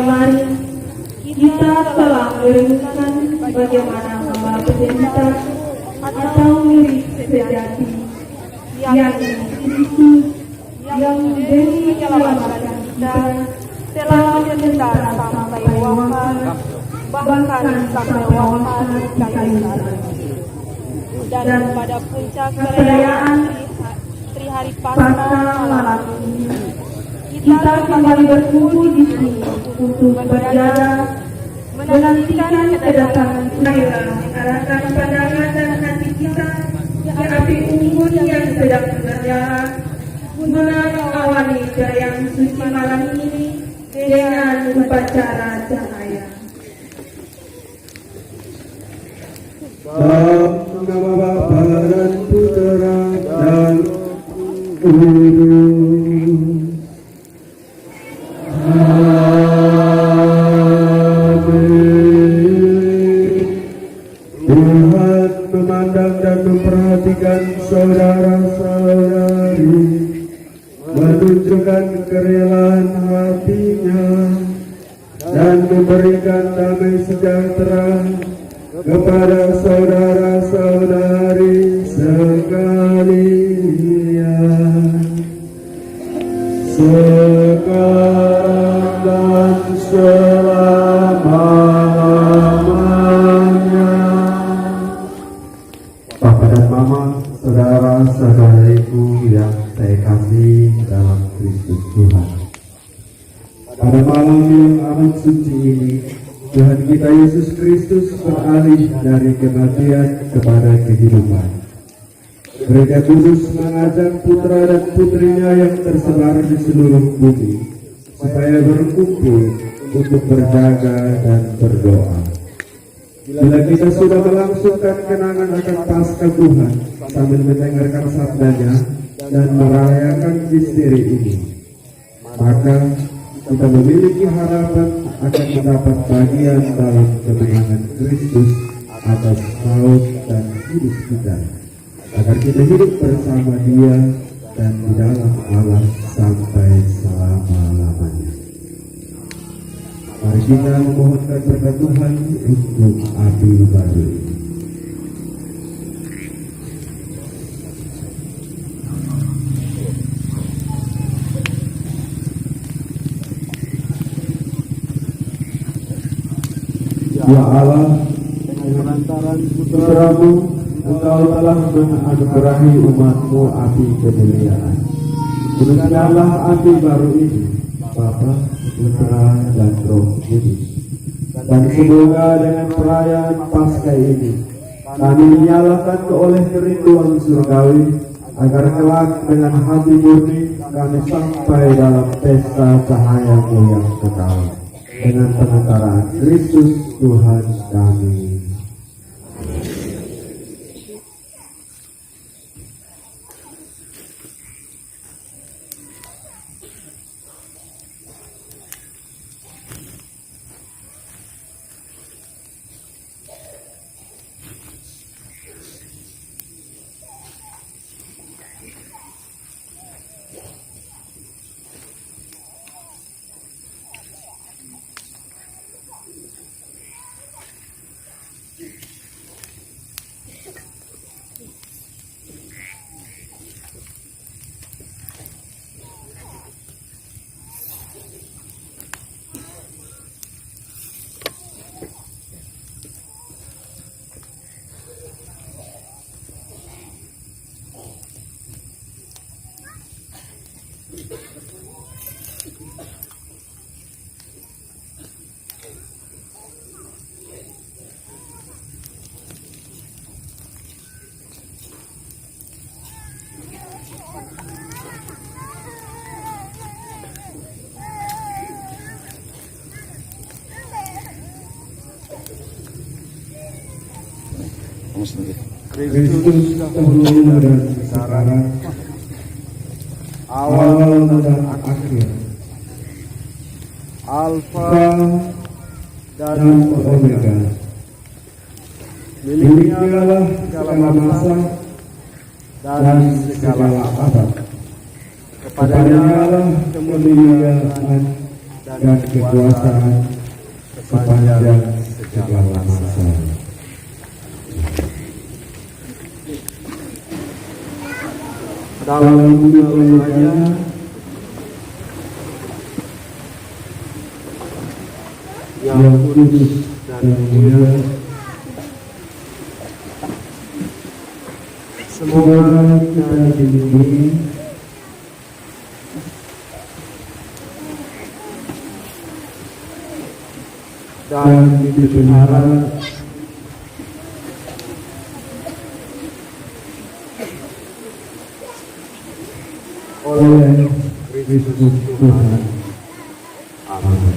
kemarin kita telah merenungkan bagaimana hamba pendeta atau murid sejati yang Kristus yang demi menyelamatkan kita telah menderita sampai wafat, bahkan sampai wafat di kayu salib. Dan pada puncak perayaan Trihari Paskah malam ini kita kembali berkumpul di sini untuk beribadah, menantikan kedatangan Tuhan, mengarahkan pandangan dan hati kita ke api unggun yang sedang bernyala, guna mengawali perayaan suci malam ini dengan upacara cahaya. Dalam nama Bapa dan Putra dan Roh Kudus. Tuhan memandang dan memperhatikan saudara-saudari, menunjukkan kerelaan hatinya, dan memberikan damai sejahtera kepada saudara-saudari sekalian, sekarang dan selama-lamanya. Papa dan Mama, saudara-saudariku yang saya kasih dalam Kristus Tuhan, pada malam yang amat suci ini, Tuhan kita Yesus Kristus beralih dari kematian kepada kehidupan. Gereja Kudus mengajak putra dan putrinya yang tersebar di seluruh bumi supaya berkumpul untuk berjaga dan berdoa. Bila kita sudah melangsungkan kenangan akan Paskah Tuhan sambil mendengarkan sabdanya dan merayakan misteri ini, maka kita memiliki harapan akan mendapat bagian dalam kemenangan Kristus atas maut dan hidup kita, agar kita hidup bersama Dia dan di dalam Allah sampai selama-lamanya. Mari kita memohonkan berkat Tuhan untuk api baru ini. Ya Allah, dengan lantaran Putra-Mu, Engkau telah menganugerahi umat-Mu api kemuliaan. Tuliskanlah api baru ini, Bapa, Putra, dan Roh Kudus. Dan semoga dengan perayaan Paskah ini, kami dinyalakan oleh kerinduan surgawi, agar kelak dengan hati murni kami sampai dalam pesta cahaya-Mu yang kekal, dengan pengantaran Kristus Tuhan kami. Kristus dahulu dan sekarang, awal dan akhir, Alfa dan Omega. Miliknya lah segala masa dan segala abad. Kepadanya lah kemuliaan dan kekuasaan sepanjang segala masa. Dalam keluarganya yang kudus dan mulia, semoga kita dilindungi dan dipelihara oleh Kristus Tuhan. Amin.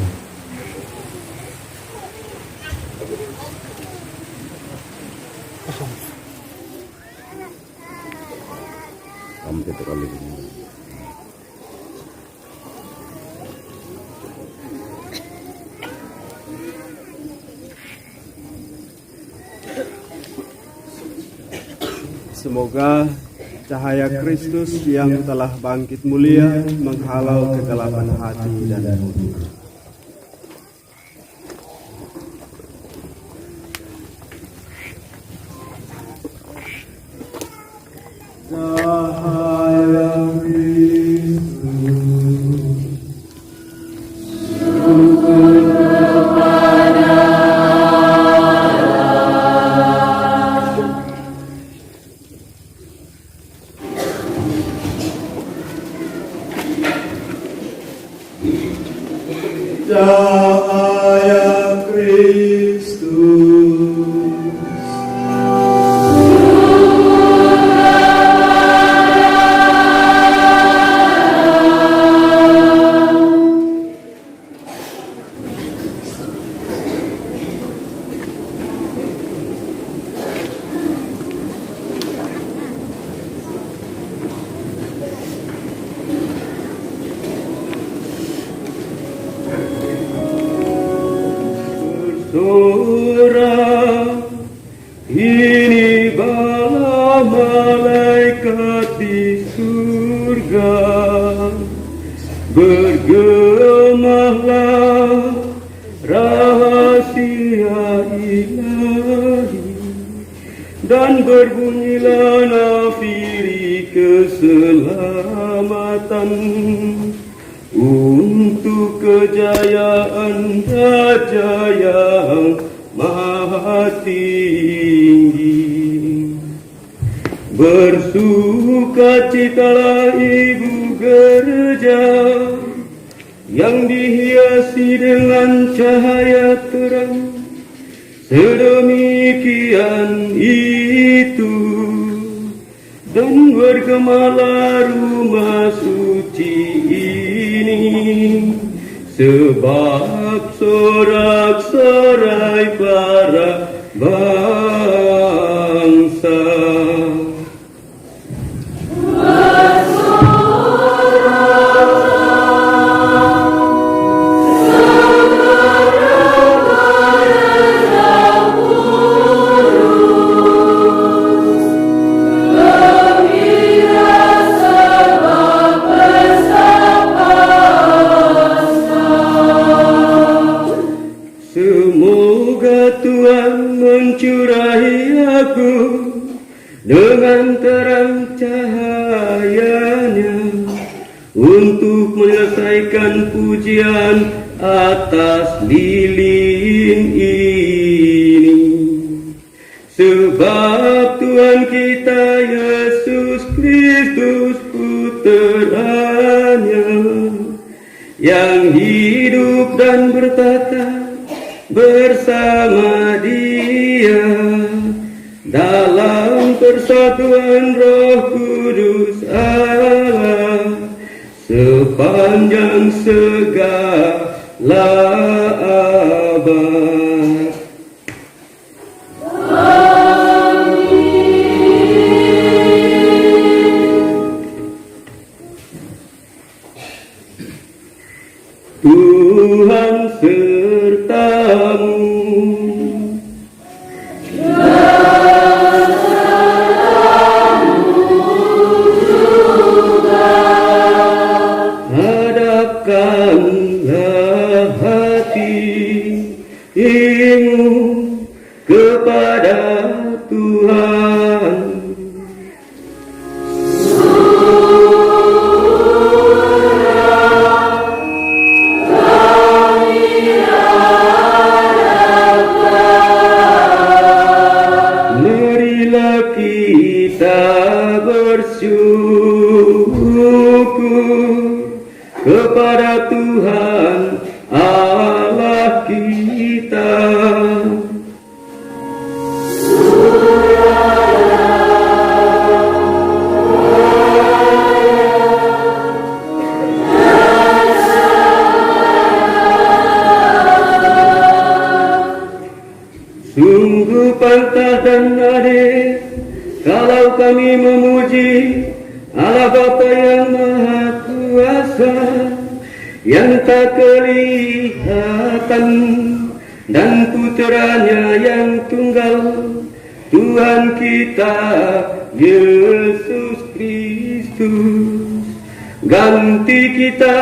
Semoga cahaya Kristus yang telah bangkit mulia menghalau kegelapan hati dan hidup. Cahaya Surah ini bala malaikat di surga, bergemalah rahasia ilahi dan berbunyilah nafiri keselamatan untuk kejayaan Raja yang maha tinggi. Bersukacitalah ibu gereja yang dihiasi dengan cahaya terang. Sedemikian itu, dan bergemalah rumah suci ini, sebab sorak-sorai para bangsa. Semoga Tuhan mencurahi aku dengan terang cahayanya untuk menyelesaikan pujian atas lilin ini. Sebab Tuhan kita Yesus Kristus puteranya yang hidup dan bertata bersama Dia dalam persatuan Roh Kudus Allah sepanjang segala abad. Tuhan sertamu. Hadapkanlah ingu kepada Tuhan. Marilah kita bersyukur kepada Tuhan Allah kita. Sungguh pantas dan adil kalau kami memuji Allah Bapa yang Maha Kuasa, yang tak kelihatan, dan Putranya yang tunggal, Tuhan kita Yesus Kristus. Ganti kita,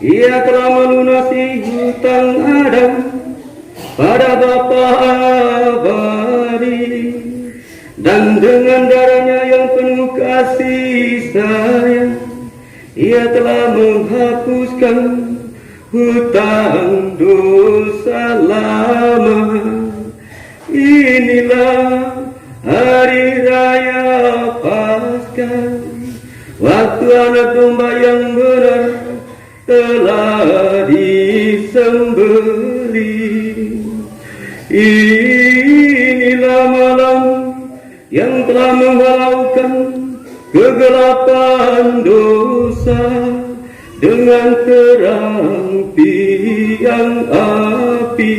Ia telah melunasi hutang Adam pada Bapa abadi, dan dengan darahnya yang penuh kasih sayang, Ia telah menghapuskan hutang dosa lama. Inilah hari raya Paskah, waktu anak domba yang benar telah disembelih. Inilah malam yang telah menghalaukan kegelapan dosa dengan terang tiang api.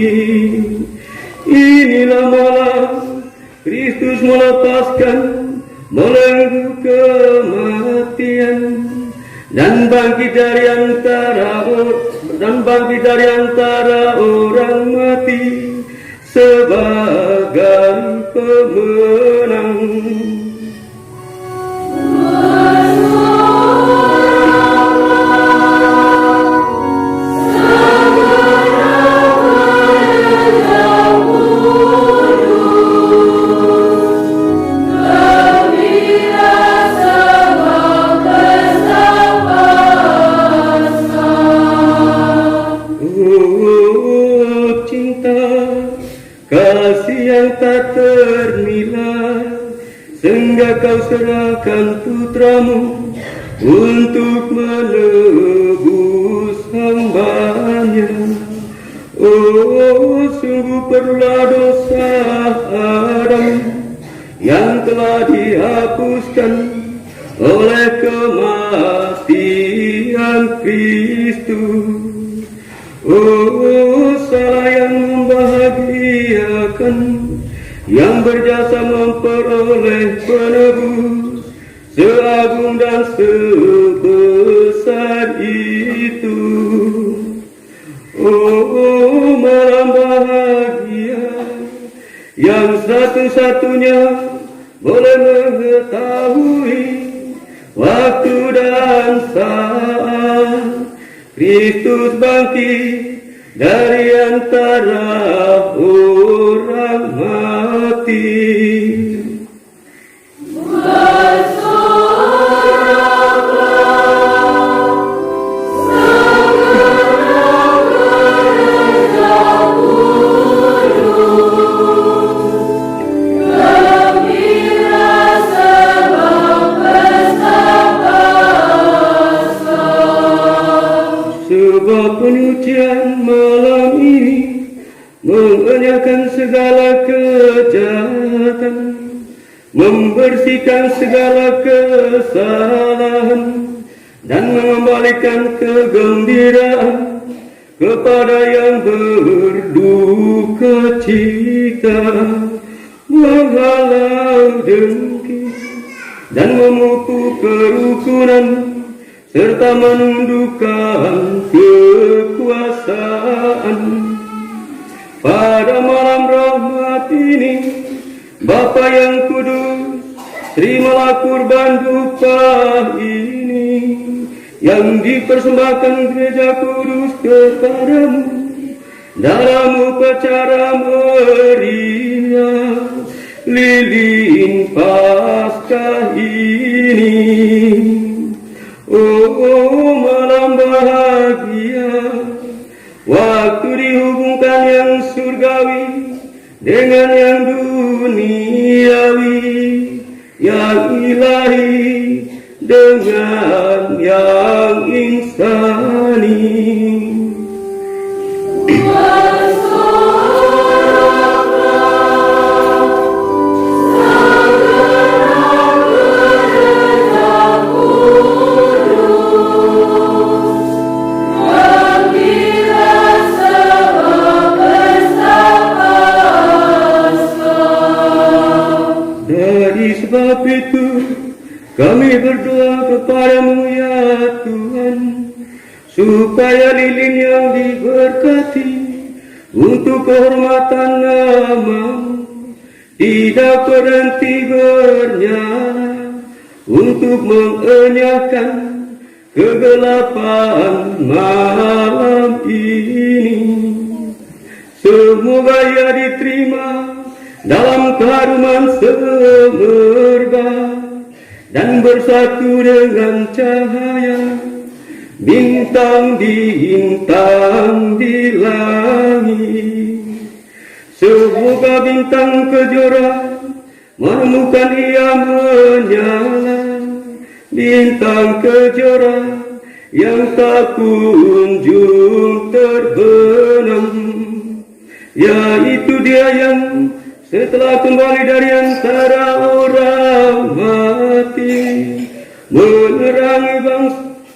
Inilah malam Kristus melepaskan belenggu kematian dan bangkit dari antara orang mati sebagai pemenang. Kasih yang tak ternilai, sehingga kau serahkan putramu untuk menebus hambanya. Oh, sungguh perlulah dosa Adam yang telah dihapuskan oleh kematian Kristus. Oh, salah yang membahagiakan, yang berjasa memperoleh penebus seagung dan sebesar itu. Oh, malam bahagia yang satu-satunya boleh mengetahui waktu dan saat Kristus bangkit dari antara orang mati. Sebab penyucian malam ini mengenyahkan segala kejahatan, membersihkan segala kesalahan, dan mengembalikan kegembiraan kepada yang berduka cita, menghalau dengki dan memupuk kerukunan, serta menundukkan kekuasaan. Pada malam rahmat ini, Bapa yang kudus, terimalah kurban duka ini yang dipersembahkan gereja kudus kepadamu dalam upacara meriah lilin Paskah ini. Oh malam bahagia, waktu dihubungkan yang surgawi dengan yang duniawi, yang ilahi dengan yang insani. Sebab itu kami berdoa kepadamu ya Tuhan, supaya lilin yang diberkati untuk kehormatan nama-Mu tidak berhenti bernyala untuk mengenyahkan kegelapan malam ini. Semoga ia diterima dalam keharuman semerbak dan bersatu dengan cahaya bintang-bintang di langit. Semoga bintang kejora menemukan ia menyala, bintang kejora yang tak kunjung terbenam, yaitu dia yang setelah kembali dari antara orang mati,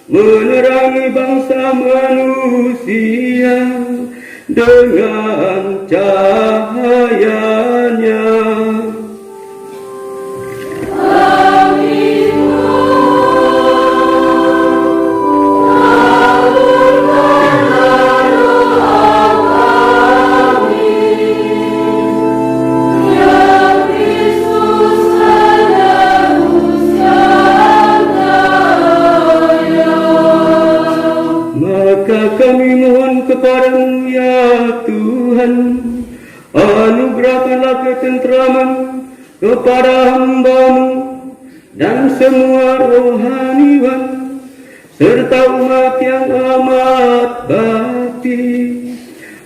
menerangi bangsa manusia dengan cahayanya. Kami mohon kepadamu ya Tuhan, anugerahkanlah ketentraman kepada hamba-Mu dan semua rohaniwan, serta umat yang amat bakti,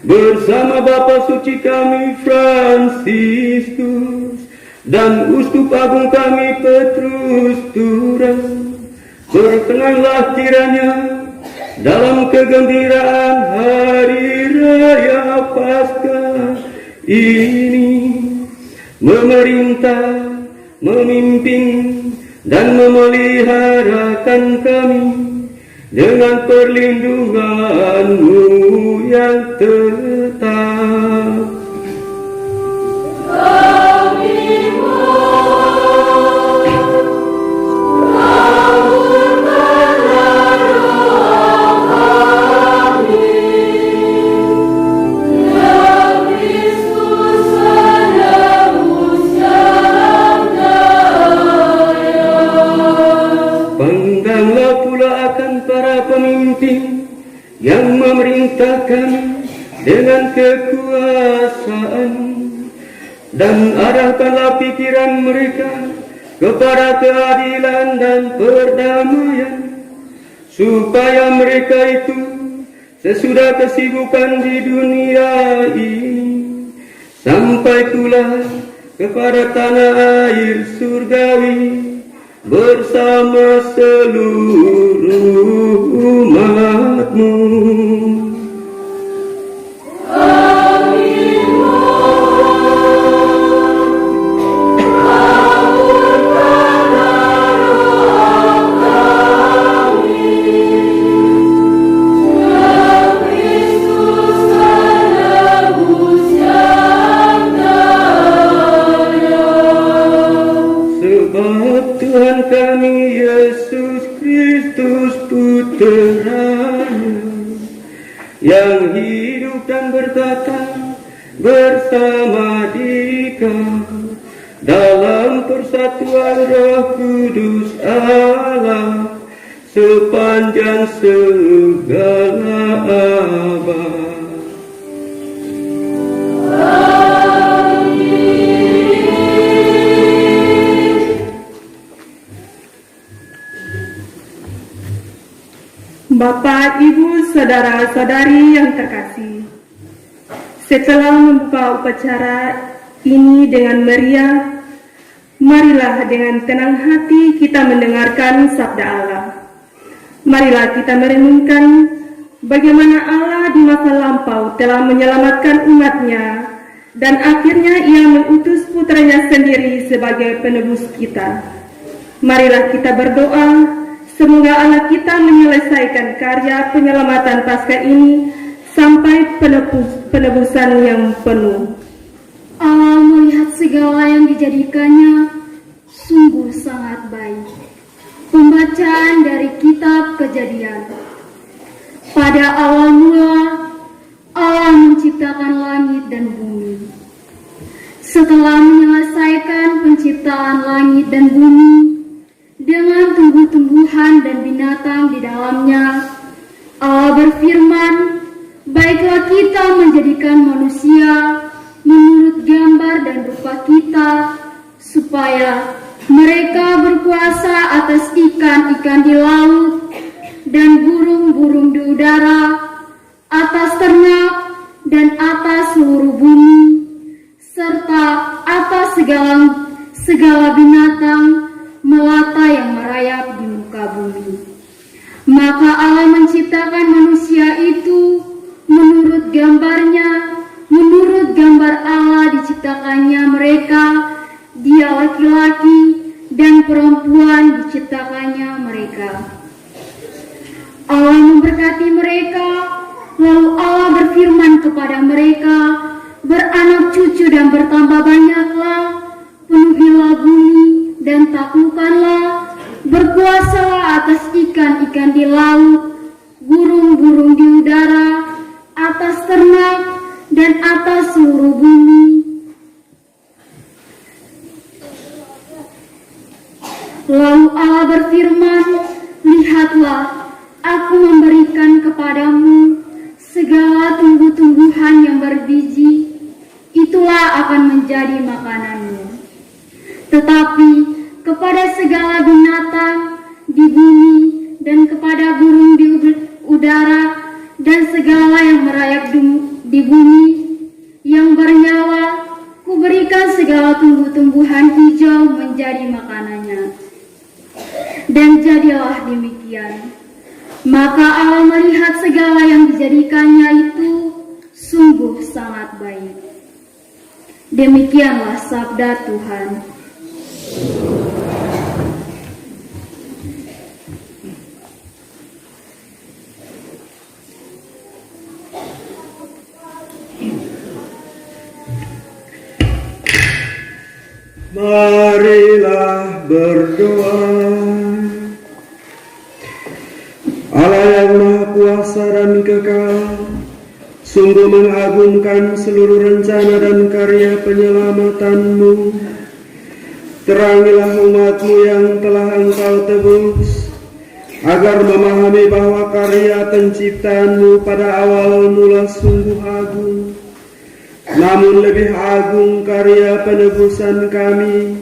bersama Bapa Suci kami Fransiskus dan Uskup Agung kami Petrus Turas. Berkenanlah kiranya dalam kegembiraan hari raya Paskah ini memerintah, memimpin dan memeliharakan kami dengan perlindungan-Mu yang tetap. Pandanglah pula akan para pemimpin yang memerintah kami dengan kekuasaan, dan arahkanlah pikiran mereka kepada keadilan dan perdamaian, supaya mereka itu sesudah kesibukan di dunia ini sampai pula kepada tanah air surgawi bersama seluruh umat-Mu. Tuhan kami Yesus Kristus Putra-Nya, yang hidup dan bertata bersama Dikau dalam persatuan Roh Kudus Allah sepanjang segala abad. saudara-saudari yang terkasih, setelah membuka upacara ini dengan meriah, marilah dengan tenang hati kita mendengarkan sabda Allah. Marilah kita merenungkan bagaimana Allah di masa lampau telah menyelamatkan umatnya, dan akhirnya Ia mengutus putranya sendiri sebagai penebus kita. Marilah kita berdoa, semoga Allah kita menyelesaikan karya penyelamatan Paskah ini sampai penebusan yang penuh. Allah melihat segala yang dijadikannya sungguh sangat baik. Pembacaan dari kitab Kejadian. Pada awal mula Allah menciptakan langit dan bumi. Setelah menyelesaikan penciptaan langit dan bumi dengan tumbuh-tumbuhan dan binatang di dalamnya, Allah berfirman, "Baiklah kita menjadikan manusia menurut gambar dan rupa kita, supaya mereka berkuasa atas ikan-ikan di laut dan burung-burung di udara, atas ternak dan atas seluruh bumi, serta atas segala binatang melata yang merayap di muka bumi." Maka Allah menciptakan manusia itu menurut gambarnya, menurut gambar Allah diciptakannya mereka, dia laki-laki dan perempuan diciptakannya mereka. Allah memberkati mereka, lalu Allah berfirman kepada mereka, "Beranak cucu dan bertambah banyaklah, penuhilah bumi dan taklukkanlah, berkuasalah atas ikan-ikan di laut, burung-burung di udara, atas ternak dan atas seluruh bumi." Lalu Allah berfirman, "Lihatlah, aku memberikan kepadamu segala tumbuh-tumbuhan yang berbiji, itulah akan menjadi makananmu. Tetapi kepada segala binatang di bumi dan kepada burung di udara dan segala yang merayap di bumi yang bernyawa, kuberikan segala tumbuh-tumbuhan hijau menjadi makanannya." Dan jadilah demikian. Maka Allah melihat segala yang dijadikannya itu sungguh sangat baik. Demikianlah sabda Tuhan. Marilah berdoa. Allah yang Maha Kuasa dan kekal, sungguh mengagumkan seluruh rencana dan karya penyelamatanmu. Terangilah umatmu yang telah Engkau tebus, agar memahami bahwa karya penciptaanmu pada awal mula sungguh agung. Namun lebih agung karya penebusan kami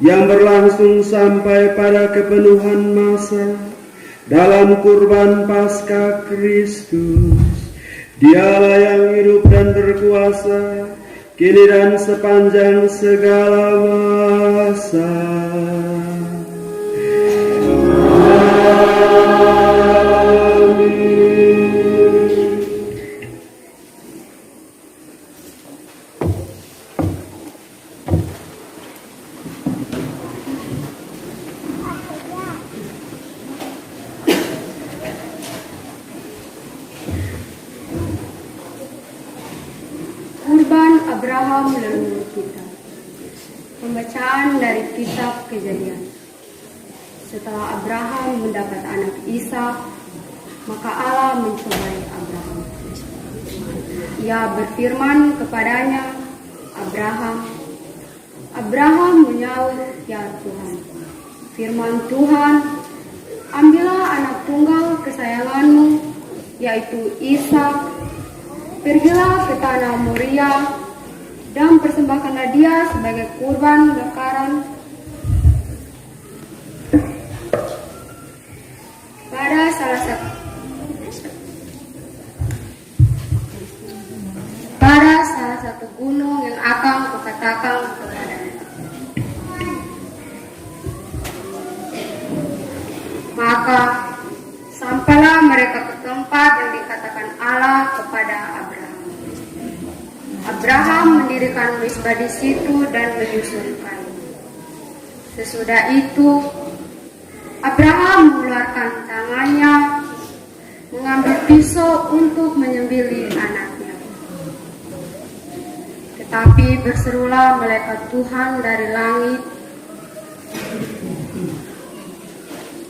yang berlangsung sampai pada kepenuhan masa dalam kurban Paskah Kristus. Dialah yang hidup dan berkuasa kini dan sepanjang segala masa. Kurban Abraham leluhur kita. Pembacaan dari kitab Kejadian. Setelah Abraham mendapat anak Ishak, maka Allah mencobai Abraham. Ia berfirman kepadanya, "Abraham." Abraham menyaut, "Ya Tuhan." Firman Tuhan, "Ambillah anak tunggal kesayanganmu, yaitu Ishak, pergilah ke tanah Moria dan persembahkanlah dia sebagai kurban bakaran satu gunung yang akan kukatakan kepadanya. Maka sampailah mereka ke tempat yang dikatakan Allah kepada Abraham. Abraham mendirikan mezbah di situ dan menyusun kayu. Sesudah itu, Abraham mengeluarkan tangannya, mengambil pisau untuk menyembelih anaknya. Tetapi berserulah malaikat Tuhan dari langit,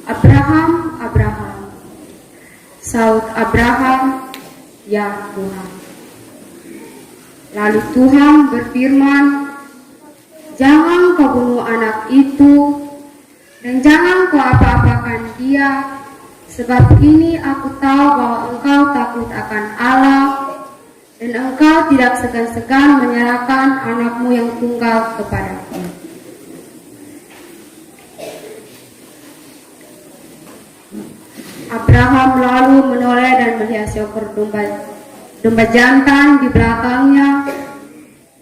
"Abraham, Abraham." Saut Abraham, "Ya Tuhan." Lalu Tuhan berfirman, "Jangan kau bunuh anak itu, dan jangan kau apa-apakan dia, sebab ini aku tahu bahwa engkau takut akan Allah, dan engkau tidak segan-segan menyerahkan anakmu yang tunggal kepadaku." Abraham lalu menoleh dan melihat seekor domba jantan di belakangnya,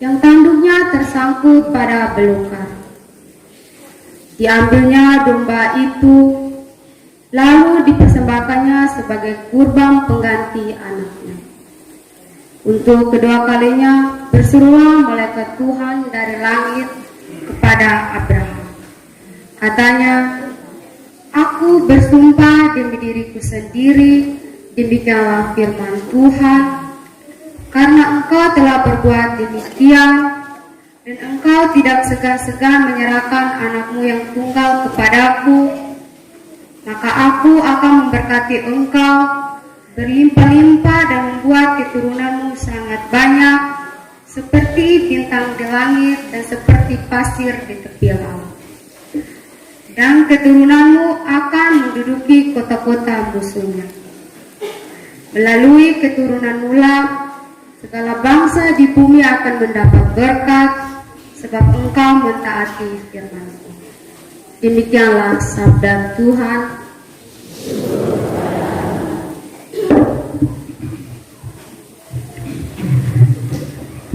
yang tanduknya tersangkut pada belukar. Diambilnya domba itu, lalu dipersembahkannya sebagai kurban pengganti anaknya. Untuk kedua kalinya berserulah malaikat Tuhan dari langit kepada Abraham. Katanya, "Aku bersumpah demi diriku sendiri, demikianlah firman Tuhan, karena engkau telah berbuat demikian, dan engkau tidak segan-segan menyerahkan anakmu yang tunggal kepadaku, maka aku akan memberkati engkau berlimpah-limpah dan membuat keturunanmu sangat banyak, seperti bintang di langit dan seperti pasir di tepi laut. Dan keturunanmu akan menduduki kota-kota musuhnya. Melalui keturunanmu lah segala bangsa di bumi akan mendapat berkat, sebab engkau mentaati firman-Ku." Demikianlah sabda Tuhan.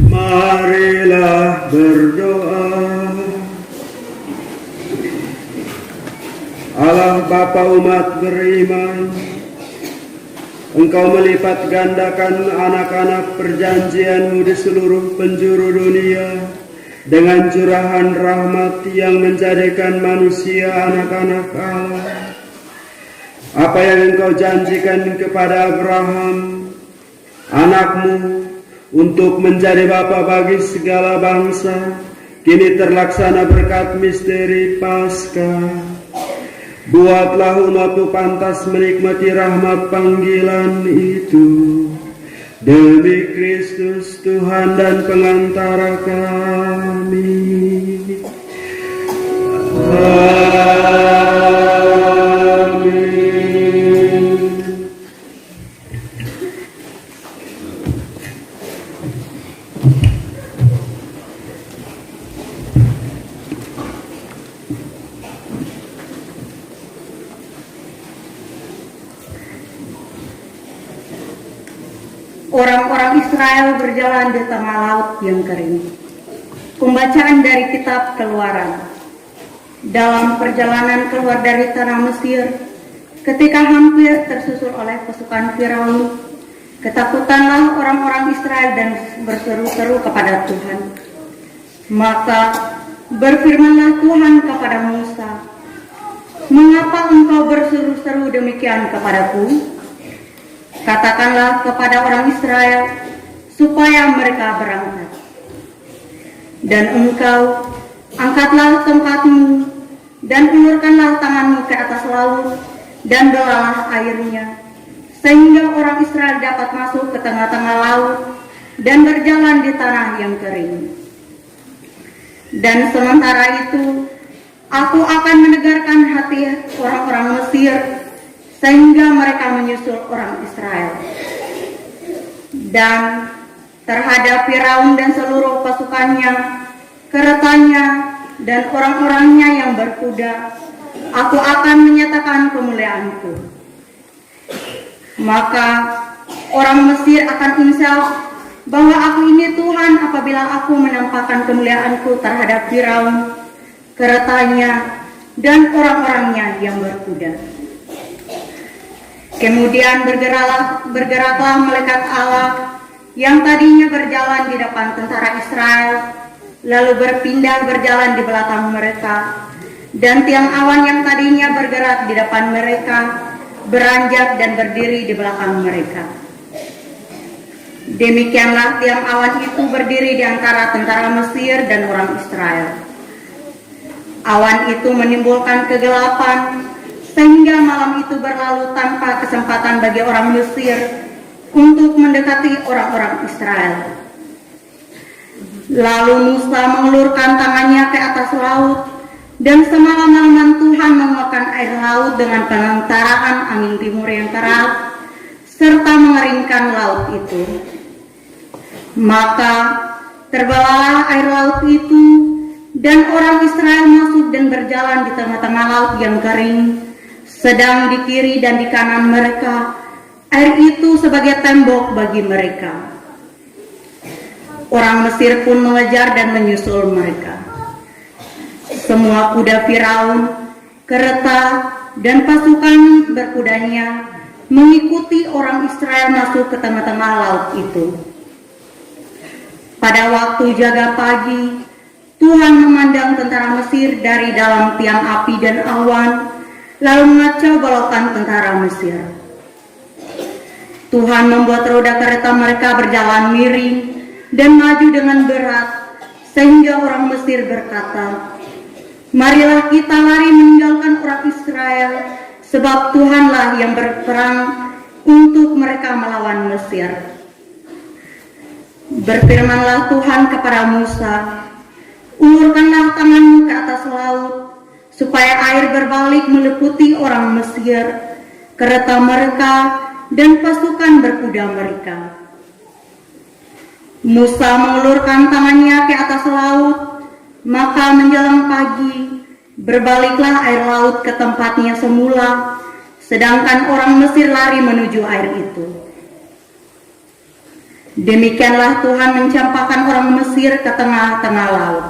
Marilah berdoa. Allah Bapa umat beriman, Engkau melipat gandakan anak-anak perjanjian-Mu di seluruh penjuru dunia dengan curahan rahmat yang menjadikan manusia anak-anak Allah. Apa yang Engkau janjikan kepada Abraham, anak-Mu, untuk menjadi bapa bagi segala bangsa, kini terlaksana berkat misteri Paskah. Buatlah umat-Mu pantas menikmati rahmat panggilan itu. Demi Kristus Tuhan dan pengantara kami. Amin. Orang-orang Israel berjalan di tengah laut yang kering. Pembacaan dari kitab Keluaran. Dalam perjalanan keluar dari tanah Mesir, ketika hampir tersusul oleh pasukan Firaun, ketakutanlah orang-orang Israel dan berseru-seru kepada Tuhan. Maka berfirmanlah Tuhan kepada Musa, "Mengapa engkau berseru-seru demikian kepadaku? Katakanlah kepada orang Israel supaya mereka berangkat. Dan engkau angkatlah tongkatmu dan ulurkanlah tanganmu ke atas laut dan belalah airnya, sehingga orang Israel dapat masuk ke tengah-tengah laut dan berjalan di tanah yang kering. Dan sementara itu, aku akan menegarkan hati orang-orang Mesir, sehingga mereka menyusul orang Israel. Dan terhadap Firaun dan seluruh pasukannya, keretanya, dan orang-orangnya yang berkuda, aku akan menyatakan kemuliaanku. Maka orang Mesir akan insaf bahwa aku ini Tuhan apabila aku menampakkan kemuliaanku terhadap Firaun, keretanya, dan orang-orangnya yang berkuda. Kemudian bergeraklah malaikat Allah yang tadinya berjalan di depan tentara Israel, lalu berpindah berjalan di belakang mereka, dan tiang awan yang tadinya bergerak di depan mereka beranjak dan berdiri di belakang mereka. Demikianlah tiang awan itu berdiri di antara tentara Mesir dan orang Israel. Awan itu menimbulkan kegelapan, sehingga malam itu berlalu tanpa kesempatan bagi orang Mesir untuk mendekati orang-orang Israel. Lalu Musa mengulurkan tangannya ke atas laut, dan semalam-malaman Tuhan menguapkan air laut dengan pengentaraan angin timur yang keras, serta mengeringkan laut itu. Maka terbelalah air laut itu, dan orang Israel masuk dan berjalan di tengah-tengah laut yang kering, sedang di kiri dan di kanan mereka air itu sebagai tembok bagi mereka. Orang Mesir pun mengejar dan menyusul mereka. Semua kuda Firaun, kereta, dan pasukan berkudanya mengikuti orang Israel masuk ke tengah-tengah laut itu. Pada waktu jaga pagi, Tuhan memandang tentara Mesir dari dalam tiang api dan awan, lalu mengacau balapan tentara Mesir. Tuhan membuat roda kereta mereka berjalan miring dan maju dengan berat, sehingga orang Mesir berkata, "Marilah kita lari meninggalkan orang Israel, sebab Tuhanlah yang berperang untuk mereka melawan Mesir." Berfirmanlah Tuhan kepada Musa, "Ulurkanlah tanganmu ke atas laut, supaya air berbalik meliputi orang Mesir, kereta mereka, dan pasukan berkuda mereka." Musa mengulurkan tangannya ke atas laut, maka menjelang pagi, berbaliklah air laut ke tempatnya semula, sedangkan orang Mesir lari menuju air itu. Demikianlah Tuhan mencampakkan orang Mesir ke tengah-tengah laut.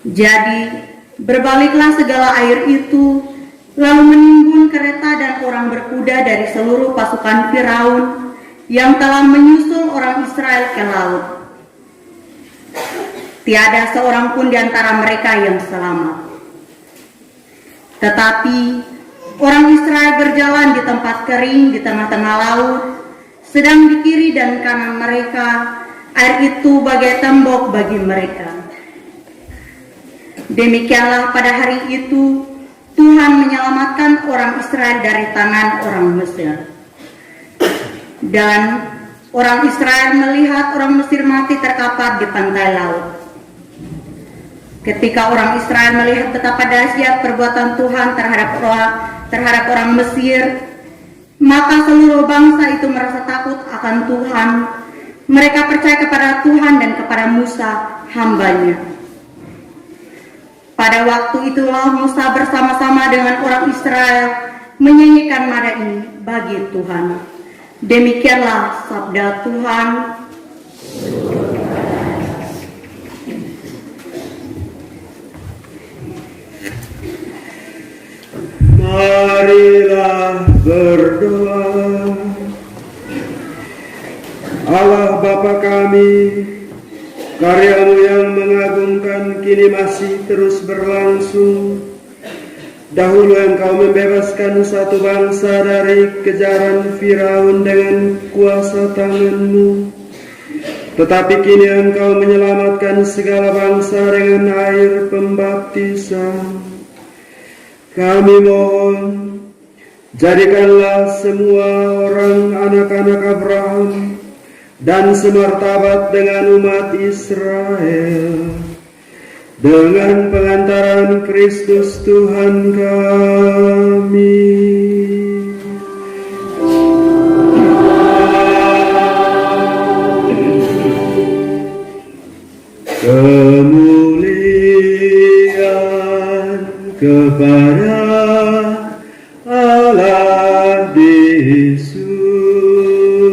Jadi, berbaliklah segala air itu, lalu menimbun kereta dan orang berkuda dari seluruh pasukan Firaun yang telah menyusul orang Israel ke laut. Tiada seorang pun di antara mereka yang selamat. Tetapi orang Israel berjalan di tempat kering di tengah-tengah laut, sedang di kiri dan kanan mereka air itu bagai tembok bagi mereka. Demikianlah pada hari itu Tuhan menyelamatkan orang Israel dari tangan orang Mesir. Dan orang Israel melihat orang Mesir mati terkapar di pantai laut. Ketika orang Israel melihat betapa dahsyat perbuatan Tuhan terhadap orang Mesir, maka seluruh bangsa itu merasa takut akan Tuhan. Mereka percaya kepada Tuhan dan kepada Musa, hamba-Nya. Pada waktu itulah Musa bersama-sama dengan orang Israel menyanyikan nada ini bagi Tuhan. Demikianlah sabda Tuhan. Marilah berdoa. Allah Bapa kami, karya-Mu yang mengagumkan kini masih terus berlangsung. Dahulu Engkau membebaskan satu bangsa dari kejaran Firaun dengan kuasa tangan-Mu. Tetapi kini Engkau menyelamatkan segala bangsa dengan air pembaptisan. Kami mohon, jadikanlah semua orang anak-anak Abraham dan semartabat dengan umat Israel, dengan pengantaran Kristus Tuhan kami. Kemuliaan kepada Allah di surga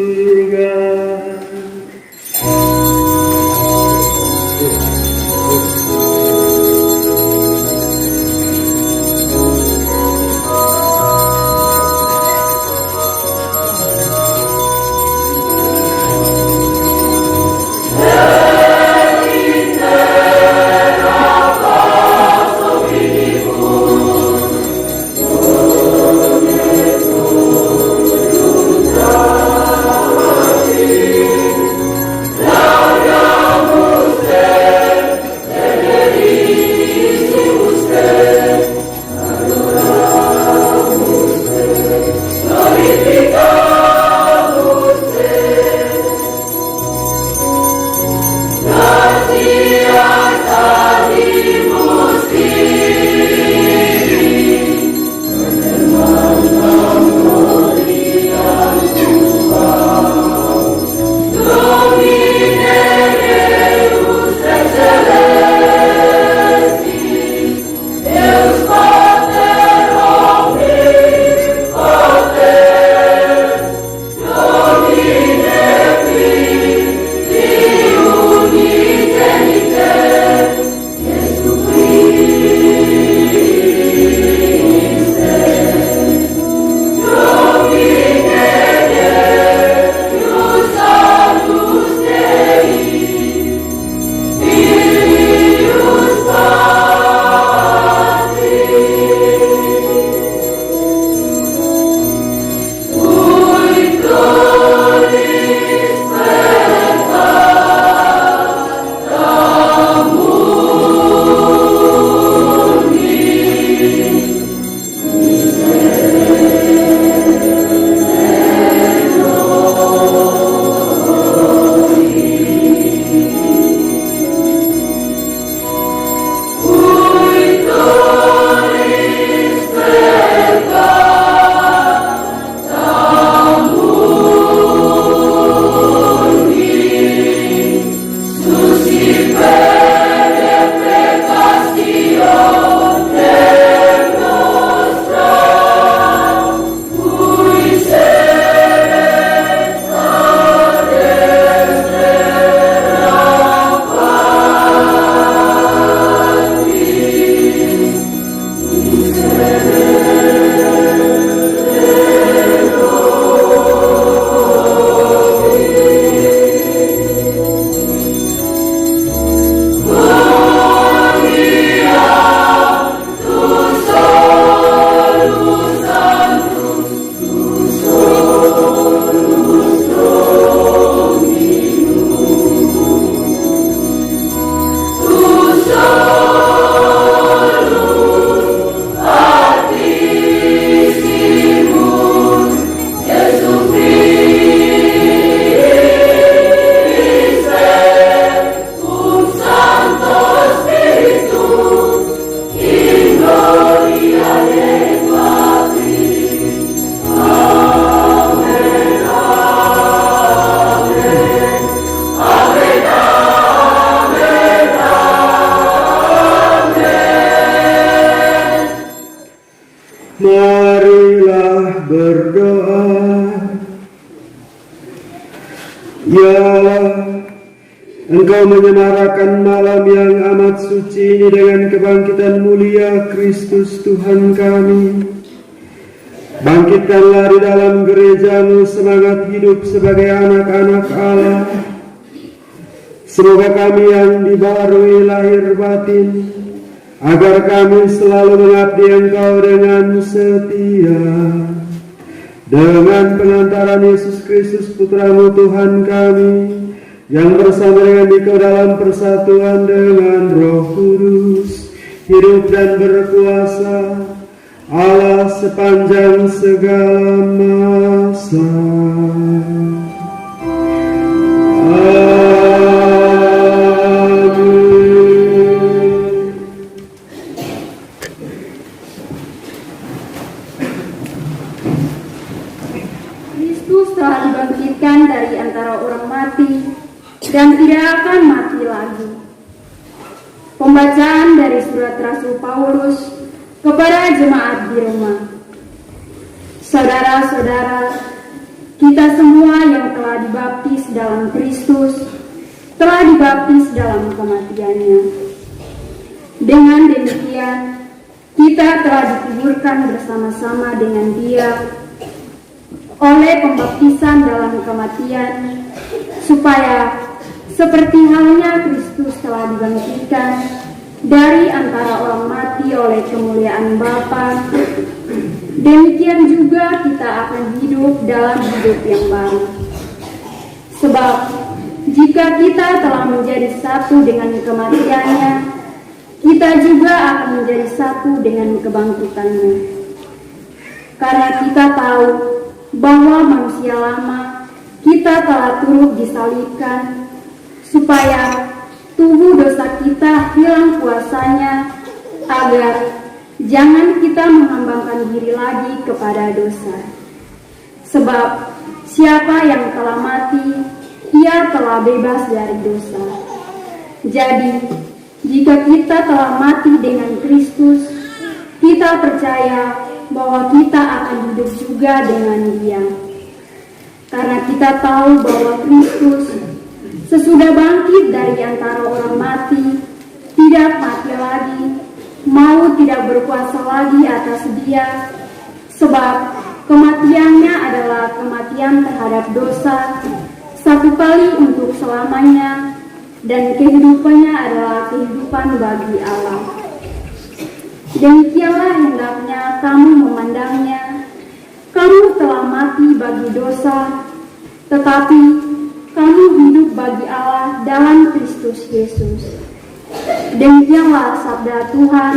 berdoa. Ya Allah, Engkau menyemarakan malam yang amat suci ini dengan kebangkitan mulia Kristus Tuhan kami. Bangkitkanlah di dalam gereja-Mu semangat hidup sebagai anak-anak Allah. Semoga kami yang dibarui lahir batin, agar kami selalu mengabdi Engkau dengan setia. Dengan pengantaran Yesus Kristus Putra-Mu Tuhan kami, yang bersama dengan Engkau dalam persatuan dengan Roh Kudus, hidup dan berkuasa, Allah sepanjang segala masa. Kristus telah dibangkitkan dari antara orang mati dan tidak akan mati lagi. Pembacaan dari surat Rasul Paulus kepada jemaat di Roma. Saudara-saudara, kita semua yang telah dibaptis dalam Kristus telah dibaptis dalam kematiannya. Dengan demikian, kita telah dikuburkan bersama-sama dengan Dia oleh pembaptisan dalam kematian, supaya seperti halnya Kristus telah dibangkitkan dari antara orang mati oleh kemuliaan Bapa, demikian juga kita akan hidup dalam hidup yang baru. Sebab jika kita telah menjadi satu dengan kematiannya, kita juga akan menjadi satu dengan kebangkitannya. Karena kita tahu bahwa manusia lama kita telah turut disalibkan, supaya tubuh dosa kita hilang kuasanya, agar jangan kita mengembangkan diri lagi kepada dosa. Sebab siapa yang telah mati, ia telah bebas dari dosa. Jadi, jika kita telah mati dengan Kristus, kita percaya bahwa kita akan hidup juga dengan Dia. Karena kita tahu bahwa Kristus sesudah bangkit dari antara orang mati, tidak mati lagi, maut tidak berkuasa lagi atas Dia, sebab kematiannya adalah kematian terhadap dosa, satu kali untuk selamanya, dan kehidupannya adalah kehidupan bagi Allah. Demikianlah hendaknya kamu memandangnya. Kamu telah mati bagi dosa, tetapi kamu hidup bagi Allah dalam Kristus Yesus. Demikianlah sabda Tuhan.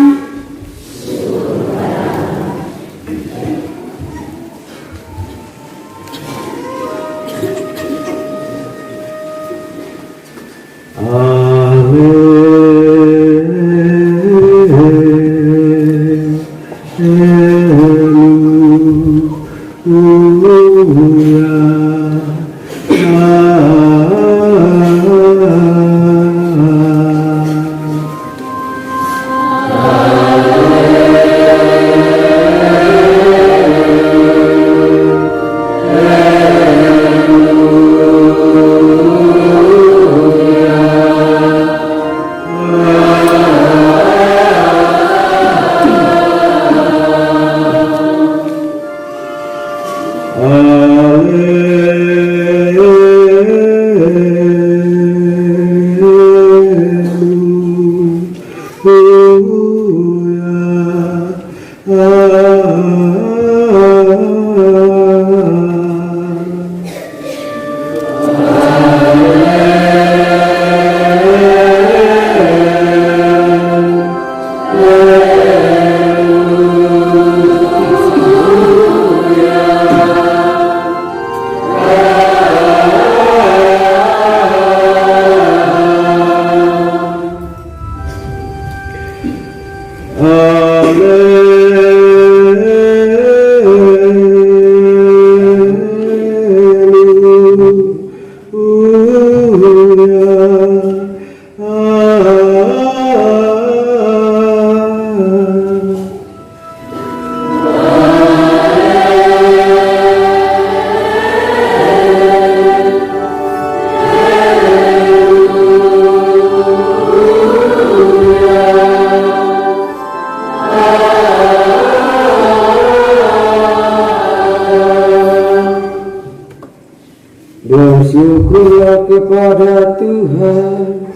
kepada Tuhan,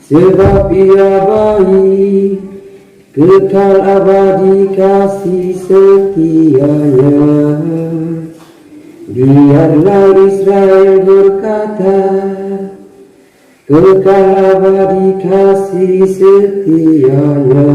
sebab Ia baik, kekal abadi kasih setianya. Biarlah Israel berkata, kekal abadi kasih setianya.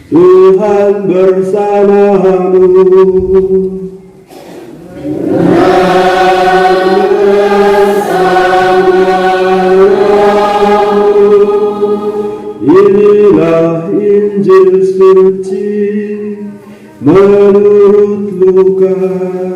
Tuhan bersamamu. Inilah Injil suci menurut Lukas.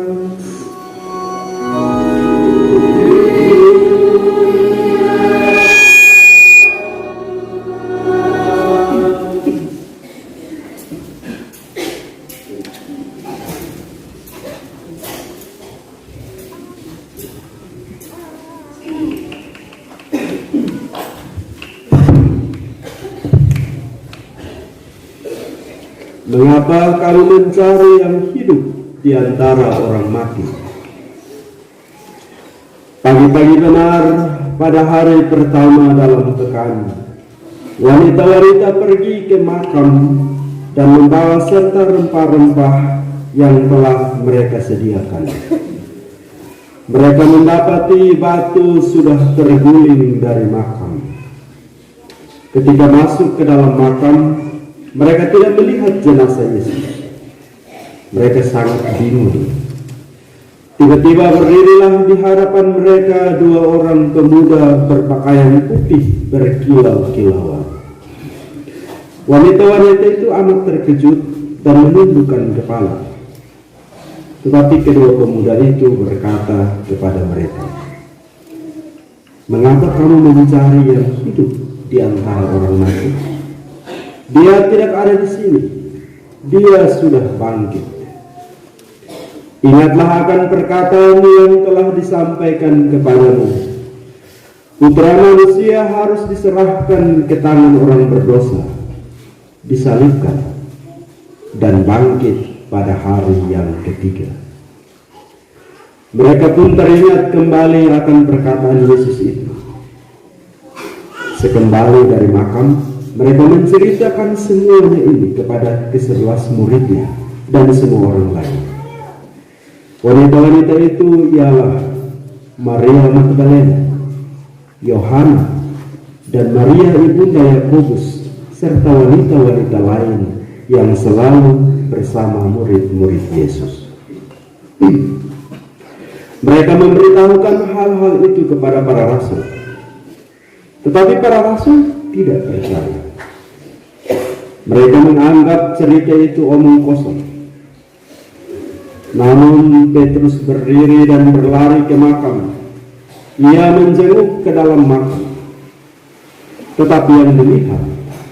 Mengapa kamu mencari yang hidup di antara orang mati? Pagi-pagi benar pada hari pertama dalam pekan, wanita-wanita pergi ke makam dan membawa serta rempah-rempah yang telah mereka sediakan. Mereka mendapati batu sudah terguling dari makam. Ketika masuk ke dalam makam, mereka tidak melihat jenazah Yesus. Mereka sangat bingung. Tiba-tiba berdirilah di hadapan mereka dua orang pemuda berpakaian putih berkilau-kilauan. Wanita-wanita itu amat terkejut dan menundukkan kepala. Tetapi kedua pemuda itu berkata kepada mereka, "Mengapa kamu mencari yang hidup di antara orang mati? Dia tidak ada di sini. Dia sudah bangkit. Ingatlah akan perkataan yang telah disampaikan kepadamu. Putra manusia harus diserahkan ke tangan orang berdosa, disalibkan, dan bangkit pada hari yang ketiga." Mereka pun teringat kembali akan perkataan Yesus itu. Sekembali dari makam, mereka menceritakan semuanya ini kepada ke-11 muridnya dan semua orang lain. Wanita-wanita itu ialah Maria Magdalena, Yohana, dan Maria ibunda Yakobus, serta wanita-wanita lain yang selalu bersama murid-murid Yesus. Mereka memberitahukan hal-hal itu kepada para rasul, tetapi para rasul tidak percaya. Mereka menganggap cerita itu omong kosong. Namun Petrus berdiri dan berlari ke makam. Ia menjenguk ke dalam makam, tetapi yang dilihat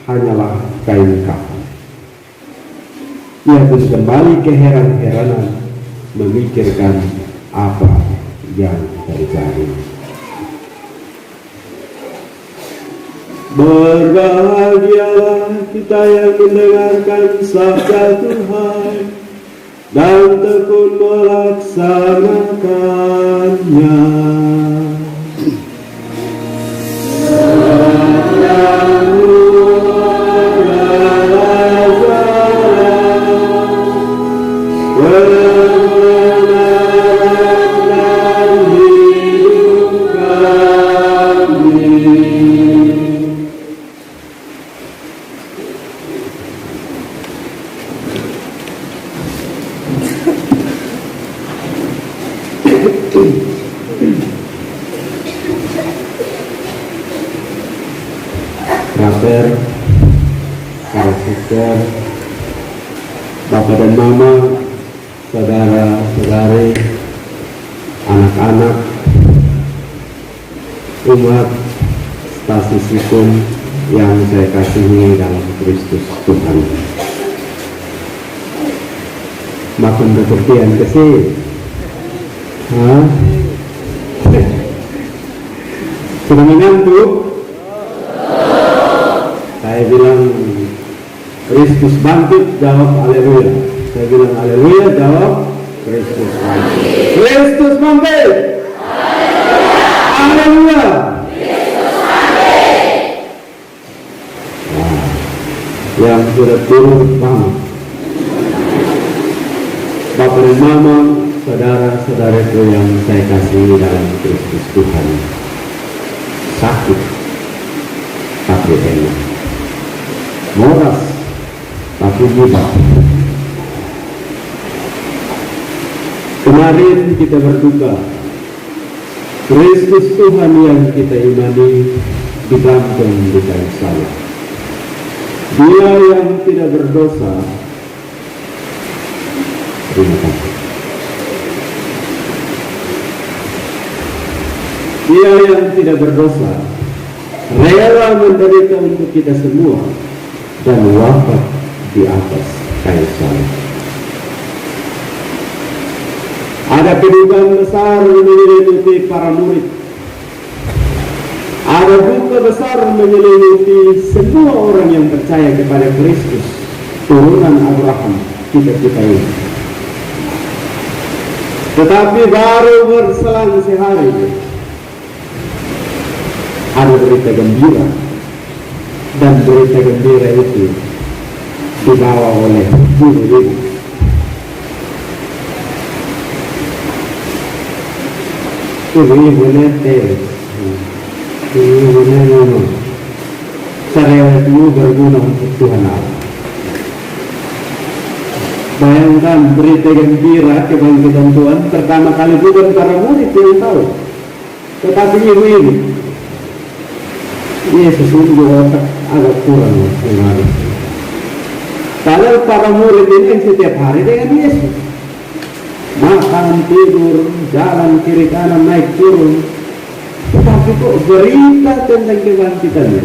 hanyalah kain kafan. Ia pun kembali keheran-heranan memikirkan apa yang terjadi. Berbahagialah kita yang mendengarkan sabda Tuhan dan tekun melaksanakannya. Frater, para sister, bapak dan mama, saudara-saudari, anak-anak, umat stasi Sikun yang saya kasihi dalam Kristus Tuhan. makan kesepian kesih. Hah? Sudah mengantuk? Saya bilang Kristus bangkit, jawab haleluya. Saya bilang haleluya, jawab Kristus bangkit. Kristus bangkit. Haleluya. Nah, yang sudah turun paham. Bapak dan Mama, saudara-saudaraku yang saya kasihi dalam Kristus Tuhan, sakit tapi enak, moras tapi gibah. Kemarin kita berduka, Kristus Tuhan yang kita imani digantung di kayu salib. Dia yang tidak berdosa, terima kasih. Dia yang tidak berdosa rela menderita untuk kita semua dan wafat di atas kayu salib. Ada kedukaan besar menyelimuti para murid. Ada duka besar menyelimuti semua orang yang percaya kepada Kristus, turunan Abraham, kita ini. Tetapi baru berselang sehari ada berita gembira, dan berita gembira itu dibawa oleh ibu-ibu. Ibu-ibu netes, ibu-ibu ngomong, sarewet itu berguna untuk Tuhan Allah. Bayangkan berita gembira kebangkitan Tuhan pertama kali bukan para murid yang tahu, tetapi ibu-ibu. Yesus itu otak agak kurang mengaruh. Padahal para murid ini setiap hari dengan Yesus, makan, tidur, jalan kiri kanan, naik turun. Tetapi kok berita tentang kebangkitannya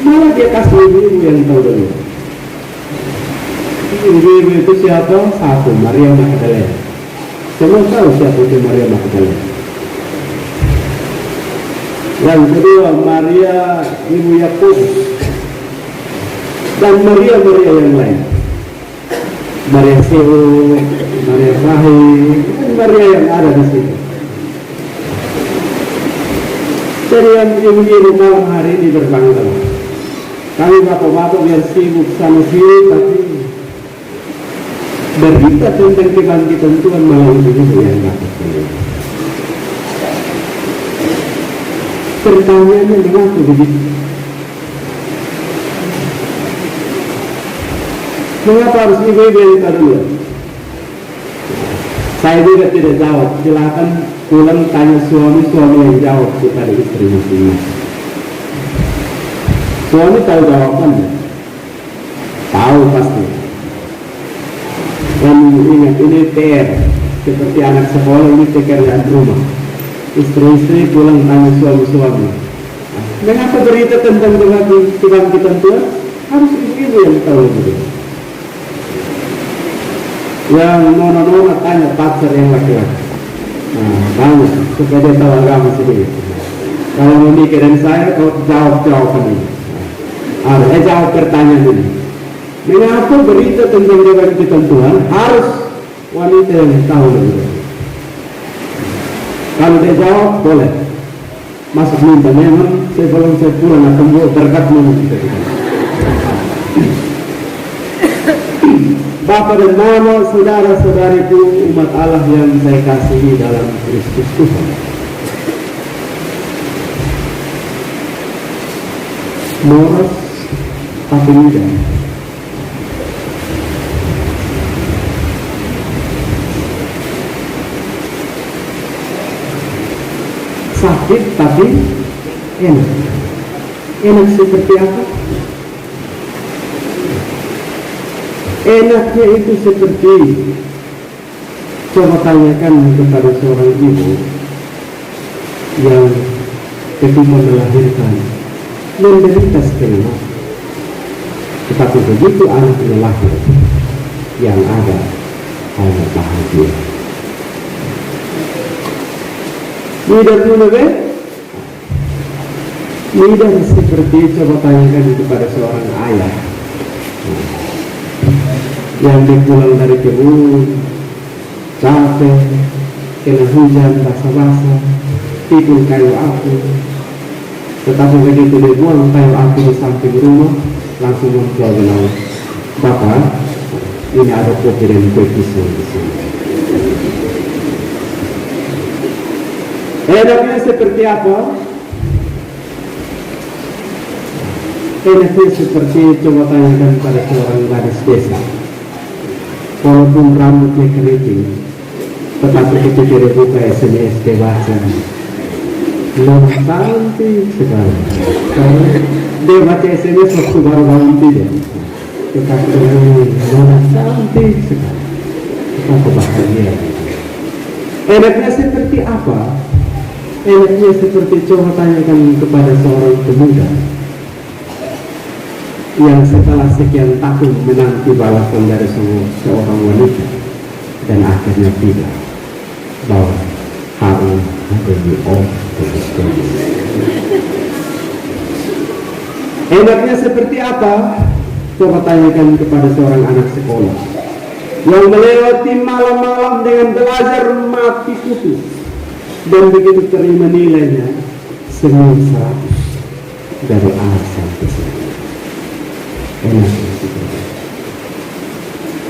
malah dia kasih ibu yang tahu dulu. Ibu itu siapa? Satu, Maria Magdalena. Semua tahu siapa itu Maria Magdalena. Yang kedua, Maria ibu Yakobus, dan Maria yang lain. Maria Seu, Maria Sahih, dan Maria yang ada di situ. Jadi yang ibu-ibu malam hari ini berbangga. Kami bapak-bapak biar sibuk sana sini, tapi berita tentang kebangkitan Tuhan malam ini yang dapat sendiri. Pertanyaannya mengapa begitu? Mengapa harus ibu-ibu yang kedua? Saya juga tidak jawab. Silakan pulang tanya suami yang jawab kepada istri masing-masing. Suami tahu jawabannya, tahu pasti. Dan ingat ini PR, seperti anak sekolah ini pekerjaan rumah. Istri-istri pulang tanya suami-suami, mengapa berita tentang kebangkitan Tuhan harus ibu yang tahu begitu. Yang nona-nona tanya pacar yang laki-laki, banyak supaya dia tahu agama sedikit. Kalau memikirin saya, kau jawab jawaban ini. Jawab pertanyaan ini. Mengapa berita tentang kebangkitan Tuhan harus wanita yang tahu begitu? Kalau dia jawab, boleh masuk minta. Memang sebelum saya pulang akan buat berkat kita. Bapak dan Mama, saudara-saudariku, umat Allah yang saya kasihi dalam Kristus Tuhan. Moras tapi mudah. Sakit tapi enak. Enak seperti apa? Enaknya itu seperti, coba tanyakan kepada seorang ibu yang ketika melahirkan menderita setengah, tetapi begitu anaknya lahir, yang ada hanya bahagia. Tidak dulu tidak seperti coba tanyakan kepada seorang ayah yang pulang dari kebun, capek, kena hujan basah-basah, tidur kayu api. Tetapi begitu dia buang kayu api di samping rumah, langsung muncul bilang, "Bapak, ini ada kopi dan kue pisang di sini." Enaknya seperti apa? Enaknya seperti coba tanyakan pada seorang gadis desa. Walaupun rambutnya keriting, tetapi ketika dia buka SMS dia baca, "Lo cantik sekali." Dia baca SMS waktu baru bangun tidur. Tetapi lo cantik sekali. Apa bahagia? Enaknya seperti apa? Enaknya seperti coba tanyakan kepada seorang pemuda yang setelah sekian tahun menanti balasan dari seorang wanita dan akhirnya tidak, bahwa harus ada di Enaknya seperti apa? Coba tanyakan kepada seorang anak sekolah yang melewati malam-malam dengan belajar mati kutu dan begitu terima nilainya 900 dari A sampai Z.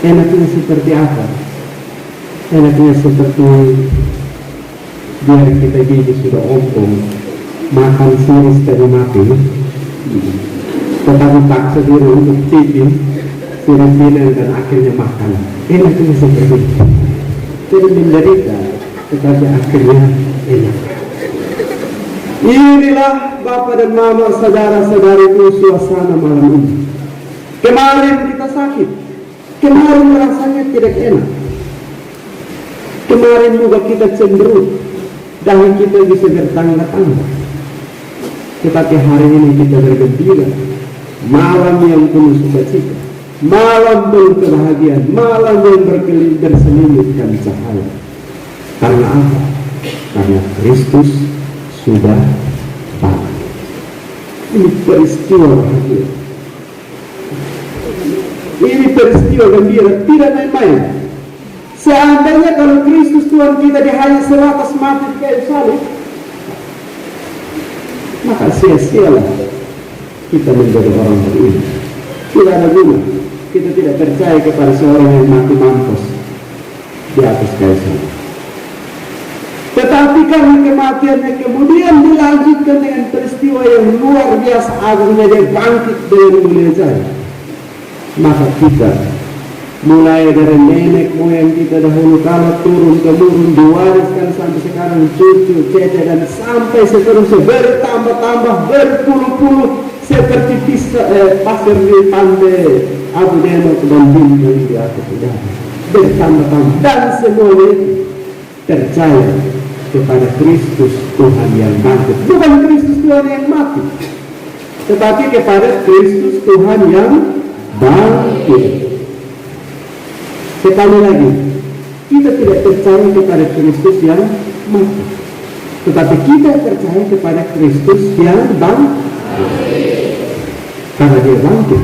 Enaknya seperti apa? Enaknya seperti biar kita gigi sudah ompong, makan siris dari mati, tetapi paksa diri untuk tidur, siris dan akhirnya makan. Enaknya seperti itu. Jadi menderita, tetapi akhirnya enak. Inilah Bapak dan Mama, saudara-saudariku, suasana malam ini. Kemarin kita sakit, kemarin rasanya tidak enak, kemarin juga kita cenderung dan kita bisa bertangga-tangga. Tetapi hari ini kita bergembira, malam yang penuh sukacita, malam penuh kebahagiaan, malam yang berselimutkan cahaya. Karena apa? Karena Kristus sudah bangkit. Ini peristiwa bahagia. Ini peristiwa gembira, tidak main-main. Seandainya kalau Kristus Tuhan kita hanya sebatas mati di kayu salib, maka sia-sialah kita menjadi orang beriman. Tidak ada guna. Kita tidak percaya kepada seorang yang mati mampus di atas kayu salib. Tetapi karena kematiannya kemudian dilanjutkan dengan peristiwa yang luar biasa agungnya, dia bangkit dari mulia jaya. Maka kita mulai dari nenek moyang kita dahulu kala turun temurun diwariskan sampai sekarang cucu, cece dan sampai seterusnya bertambah-tambah berpuluh-puluh seperti pasir di pantai Abu Denok dan bintang di atas udara, bertambah-tambah dan semuanya itu percaya kepada Kristus Tuhan yang bangkit, bukan Kristus Tuhan yang mati, tetapi kepada Kristus Tuhan yang bangkit. Sekali lagi, kita tidak percaya kepada Kristus yang mati, tetapi kita percaya kepada Kristus yang bangkit. Karena dia bangkit,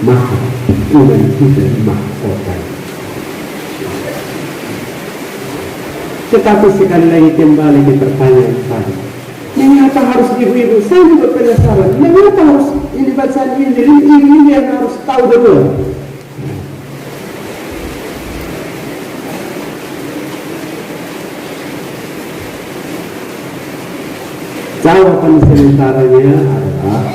maka iman kita mahkota. Tetapi sekali lagi kembali ke pertanyaan tadi, mengapa harus ibu-ibu? Saya juga penasaran, mengapa harus ini bacaan ini yang harus tahu dulu? Jawaban sementaranya adalah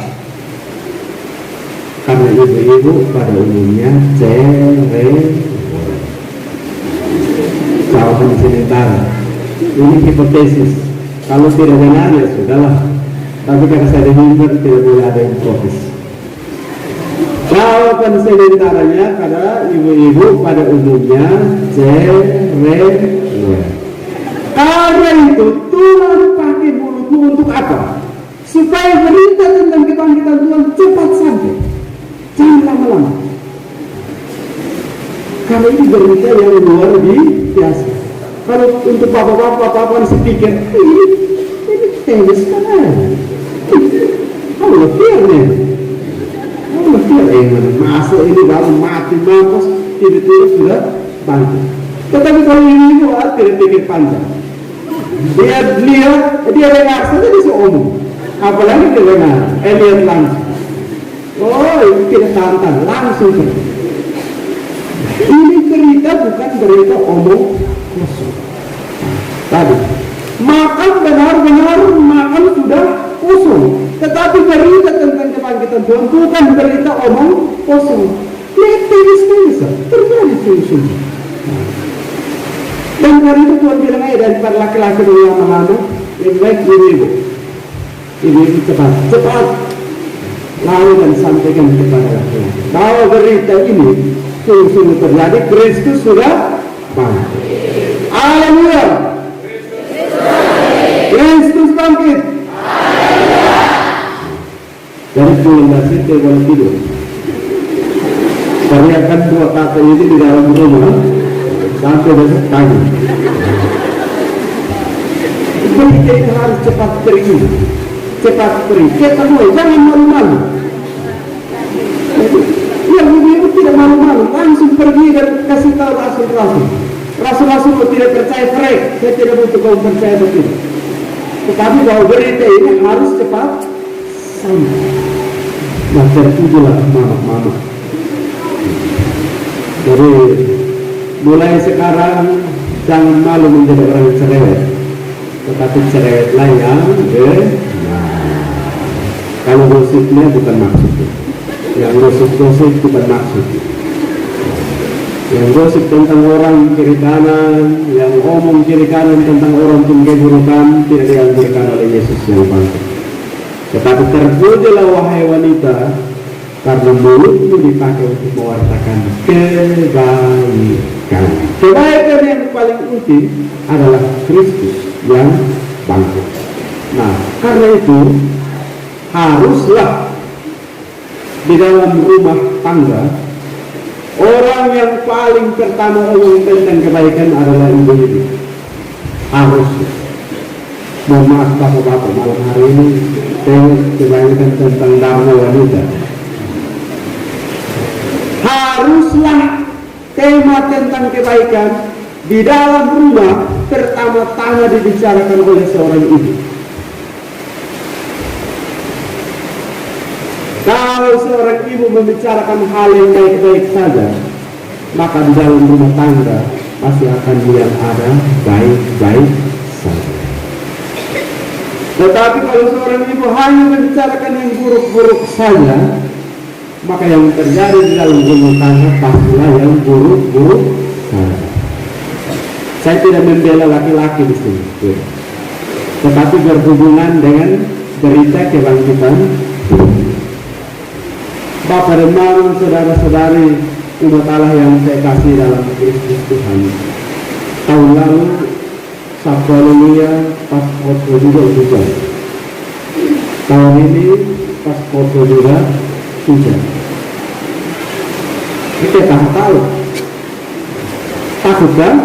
karena ibu-ibu pada umumnya cerai. Jawaban sementara. Ini hipotesis. Kalau tidak benar ya sudahlah. Tapi karena saya dengar tidak boleh ada yang protes. Jawaban sementaranya karena ibu-ibu pada umumnya cerai. Karena itu Tuhan pakai mulutmu untuk apa? Supaya berita tentang kebangkitan Tuhan cepat sampai. Jangan lama-lama. Karena ini berita yang luar biasa. Kalau untuk bapak-bapak sepikir, ini tenis kan aja. Allah firman. Allah firman. Masa ini baru mati mampus, tiba-tiba sudah bangkit. Tetapi kalau ini tidak pikir panjang. Dia lihat, dia dengar saja dia seomong. Apalagi dia dengar, lihat langsung. Oh, ini tidak tantang, langsung pergi. Ini berita bukan berita omong kosong. Tadi makan benar-benar makan sudah kosong, tetapi berita tentang kebangkitan Tuhan bukan berita omong kosong. Lihat tenis terjadi sungguh-sungguh. Dan hari itu Tuhan bilang aja daripada laki-laki yang lama-lama, lebih baik ibu cepat lalu dan sampaikan kepada laki-laki bahwa berita ini sungguh-sungguh terjadi, Kristus sudah bangkit. Haleluya. Kristus bangkit. Jadi pulang dari situ kalau tidur, teriakan dua kata ini di dalam rumah sampai besok pagi. Berita itu harus cepat pergi, ketemu, jangan malu-malu. Yang ibu tidak malu-malu, langsung pergi dan kasih tahu rasul-rasul tidak percaya frek, saya tidak butuh kau percaya betul. Tetapi bahwa berita ini harus cepat sampai. Nah, tertujulah mama. Jadi mulai sekarang jangan malu menjadi orang cerewet, tetapi cerewetlah yang kalau gosipnya bukan maksudnya. Yang gosip bukan maksud. Yang gosip tentang orang kiri kanan, yang ngomong kiri kanan tentang orang pun keburukan tidak dianjurkan oleh Yesus yang bangkit. Tetapi terpujilah wahai wanita, karena mulutmu dipakai untuk mewartakan kebaikan. Kebaikan yang paling inti adalah Kristus yang bangkit. Nah, karena itu haruslah di dalam rumah tangga orang yang paling pertama ngomong tentang kebaikan adalah ibu-ibu. Harus. Mohon maaf bapak-bapak, malam hari ini saya kebanyakan tentang dharma wanita. Haruslah tema tentang kebaikan di dalam rumah pertama-tama dibicarakan oleh seorang ibu. Kalau seorang ibu membicarakan hal yang baik-baik saja, maka di dalam rumah tangga pasti akan lihat ada baik-baik saja. Tetapi kalau seorang ibu hanya membicarakan yang buruk-buruk saja, maka yang terjadi di dalam rumah tangga pastilah yang buruk-buruk saja. Saya tidak membela laki-laki di sini, tetapi berhubungan dengan berita kebangkitan. Bapak dan Mama, saudara-saudari umat Allah yang saya kasih dalam Kristus Tuhan. Tahun lalu Sabtu Haleluya pas foto juga hujan. Tahun ini pas foto juga hujan. Kita tak tahu. Takut kan?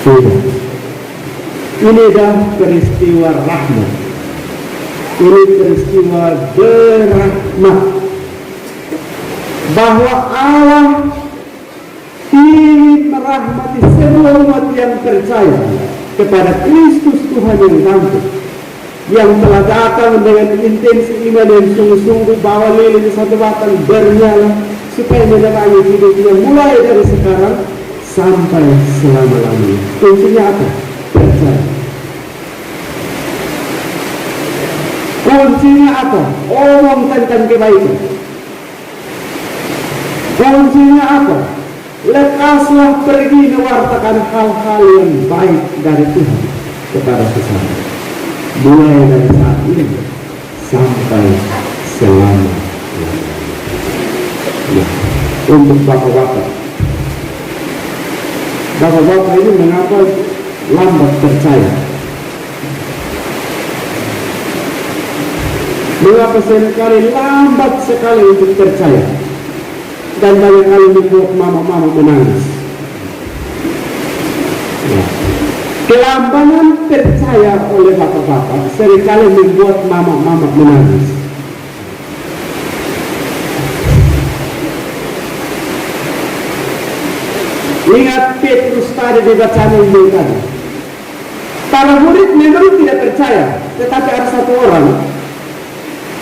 Tidak. Ini adalah peristiwa rahmat. Ini peristiwa berahmat bahwa Allah ingin merahmati semua umat yang percaya kepada Kristus Tuhan yang bangkit, yang telah datang dengan intensi iman yang sungguh-sungguh bawa lilin satu batang bernyala supaya menerangi hidupnya mulai dari sekarang sampai selama-lamanya. Kuncinya apa? Percaya. Kuncinya apa? Omong tentang kebaikan. Kuncinya apa? Lekaslah pergi mewartakan hal-hal yang baik dari Tuhan kepada sesama. Mulai dari saat ini sampai selama. Ya, untuk bapak-bapak. Bapak-bapak ini mengapa lambat percaya? Mengapa sekali lambat sekali untuk percaya? dan banyak kali membuat mama-mama menangis. Nah, kelambanan percaya oleh bapak-bapak seringkali membuat mama-mama menangis. Ingat Petrus tadi di bacaan ini tadi. Para murid memang tidak percaya, tetapi ada satu orang,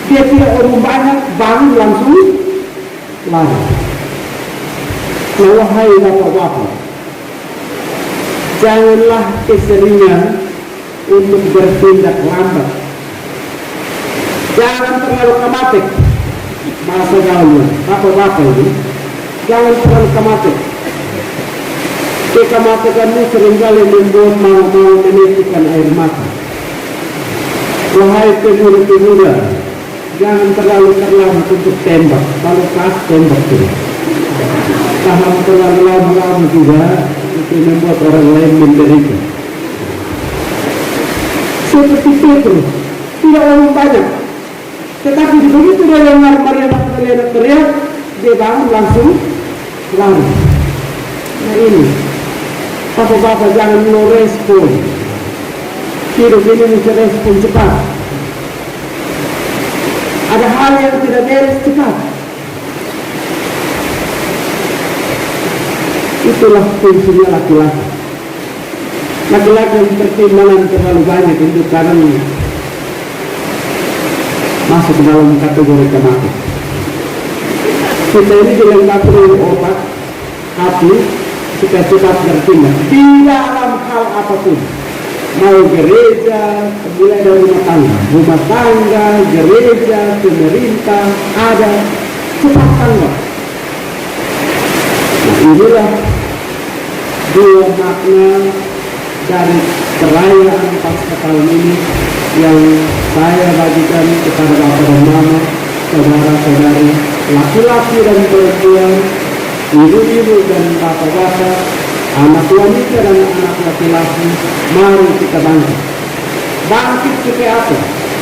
dia tidak orang banyak, bangun langsung lari. Nah, wahai bapak-bapak, janganlah keseringan untuk bertindak lambat. Jangan terlalu kematik. Masa gaulnya, bapak-bapak ini, jangan terlalu kematik. Kematikan ini seringkali membuat mau menitikan air mata. Wahai pemuda-pemuda, jangan terlalu terlambat untuk tembak. Kalau pas tembak juga. Tahan terlalu lama juga, itu membuat orang lain menderita. Seperti Petrus, tidak orang banyak. Tetapi begitu dia dengar Maria Magdalena teriak, dia bangun langsung lari. Nah ini, bapak-bapak jangan no respon. Hidup ini mesti respon cepat. Ada hal yang tidak beres cepat. Itulah fungsinya laki-laki. Laki-laki yang pertimbangan terlalu banyak itu karena masuk ke dalam kategori kematian. Kita ini dilengkapi oleh otak, hati, supaya cepat bertindak di dalam hal apapun. Mau gereja, mulai dari rumah tangga, gereja, pemerintah, ada cepat tanggap. Nah, inilah dua makna dari perayaan Paskah tahun ini yang saya bagikan kepada bapak dan mama, saudara-saudari, laki-laki dan perempuan, ibu-ibu dan bapak-bapak, anak wanita dan anak laki-laki. Mari kita bangkit. Bangkit supaya apa?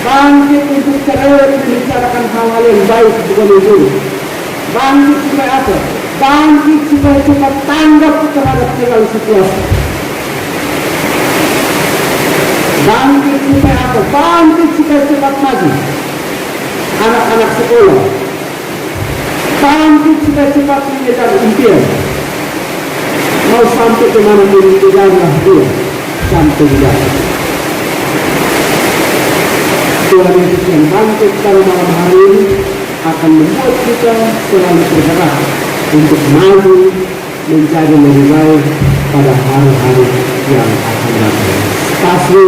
Bangkit untuk terus membicarakan hal-hal yang baik bukan itu. Bangkit supaya apa? Bangkit supaya cepat tanggap terhadap segala situasi. Bangkit supaya apa? Bangkit supaya cepat maju. Anak-anak sekolah, bangkit supaya cepat mengejar impian. Mau sampai kemana pun kejarlah dia sampai dia. Tuhan Yesus yang bangkit pada malam hari ini akan membuat kita selalu bergerak untuk maju menjadi lebih baik pada hari-hari yang akan datang. Pasti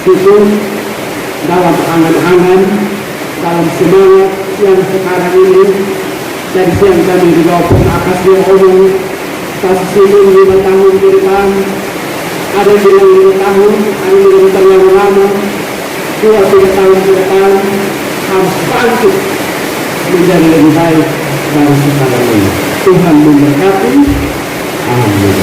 itu dalam angan-angan, dalam semangat yang sekarang ini. Dari siang kami di bawah pohon akasia omong kasus ini 5 tahun ke depan, ada yang bilang 5 tahun, ada yang bilang terlalu lama, 2-3 tahun ke depan harus bangkit menjadi lebih baik dari sekarang ini. Tuhan memberkati. Amin.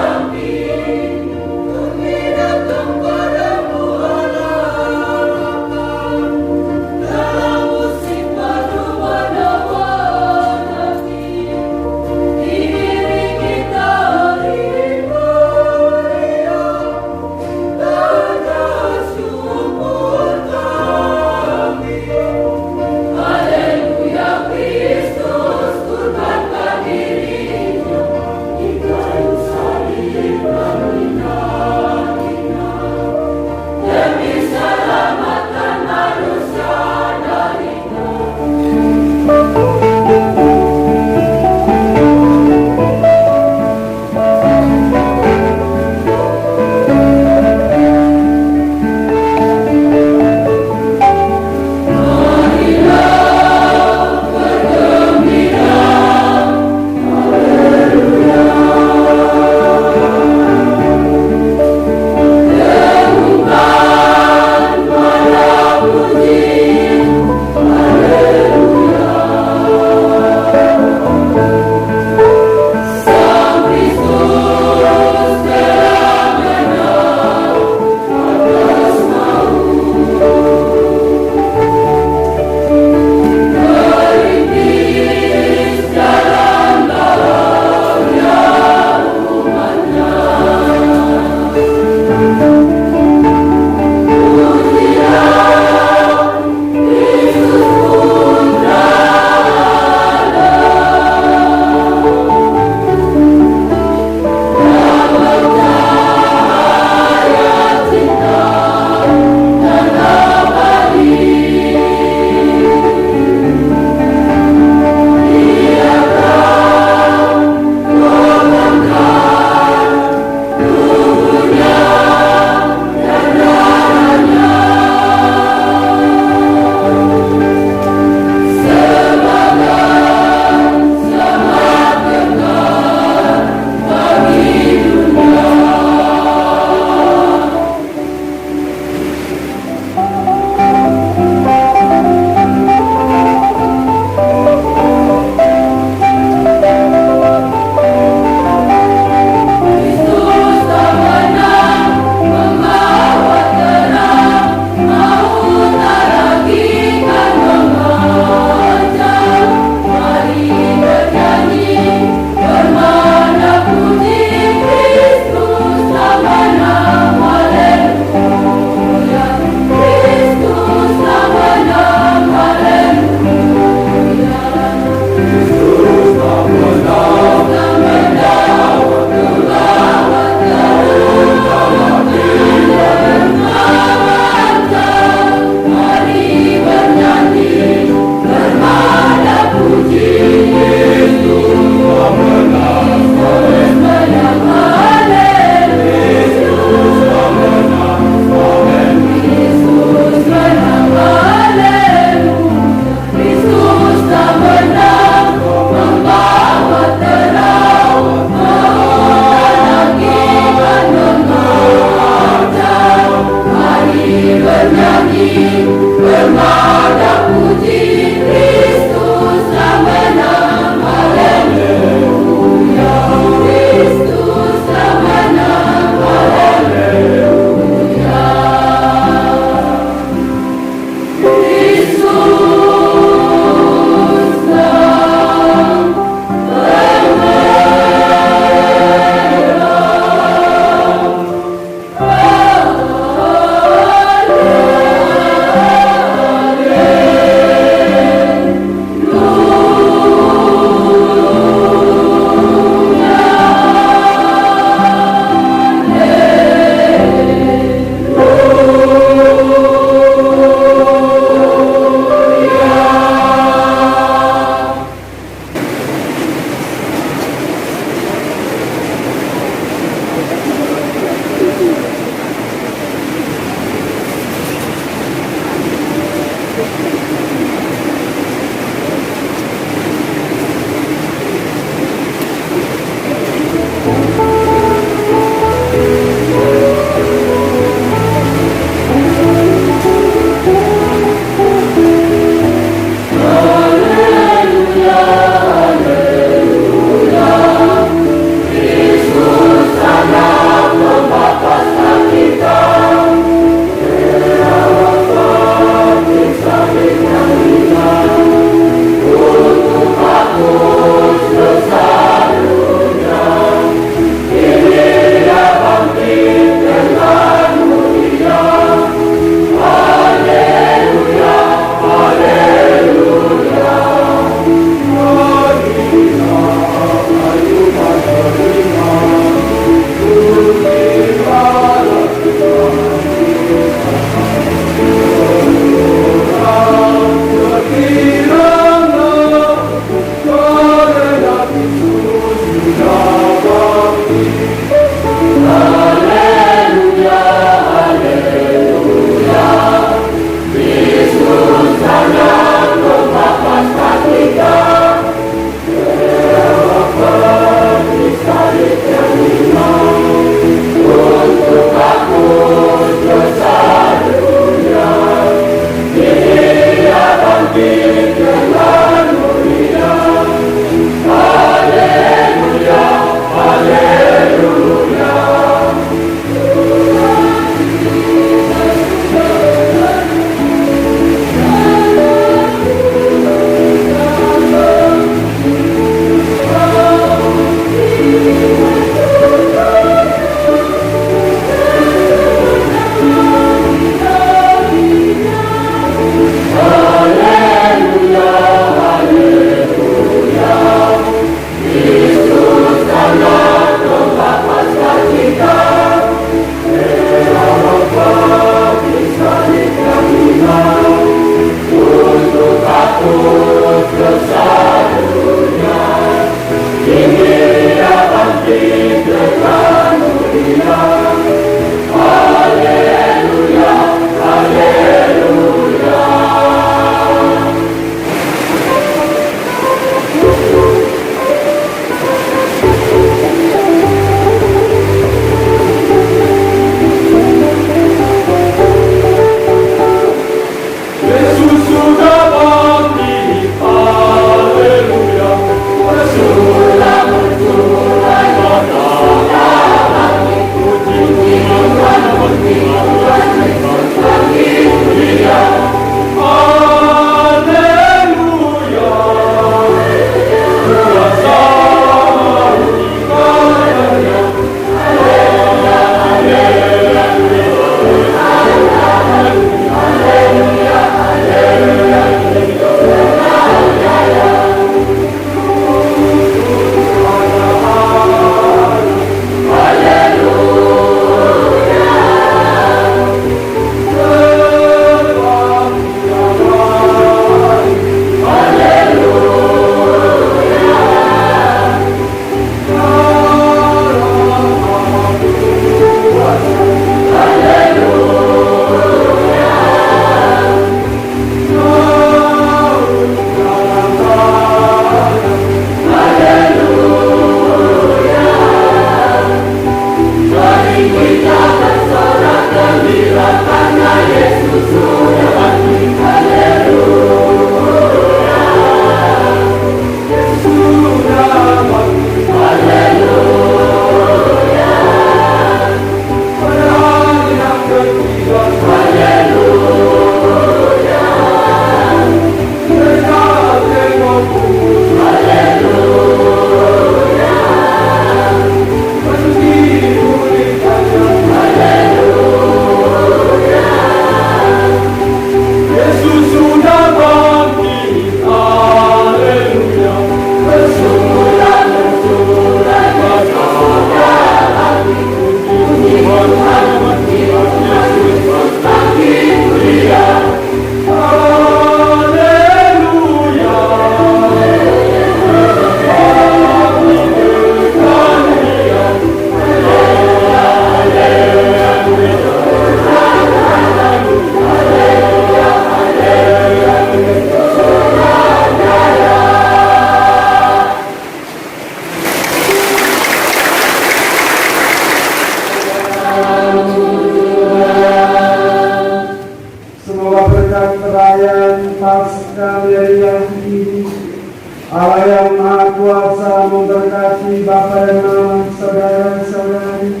Allah yang Maha Kuasa memberkati Bapa dan Mama, saudara-saudari,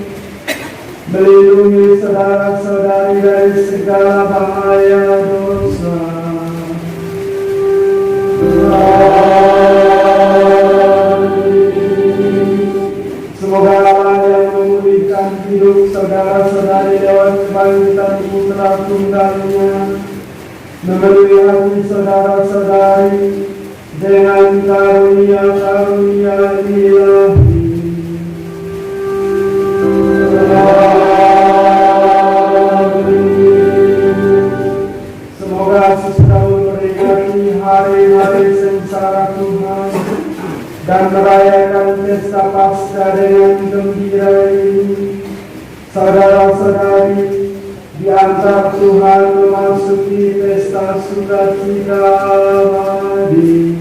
melindungi saudara-saudari dari segala bahaya dosa. Semoga Allah yang memulihkan hidup saudara-saudari lewat kebangkitan Putra Tunggalnya memenuhi hati saudara-saudari dengan karunia-karunia ilahi. Semoga sesudah memperingati hari-hari sengsara Tuhan dan merayakan pesta Paskah dengan gembira ini, saudara-saudari, diantar Tuhan memasuki pesta sukacita abadi.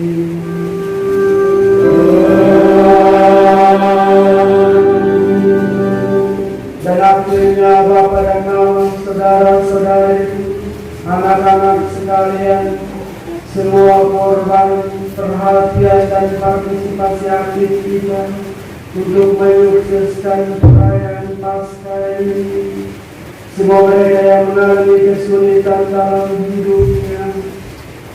Dan akhirnya Bapa dan Mama, saudara-saudari, anak-anak sekalian, semua korban perhatian dan partisipasi aktif kita untuk menyukseskan perayaan Paskah ini. Semua mereka yang mengalami kesulitan dalam hidupnya,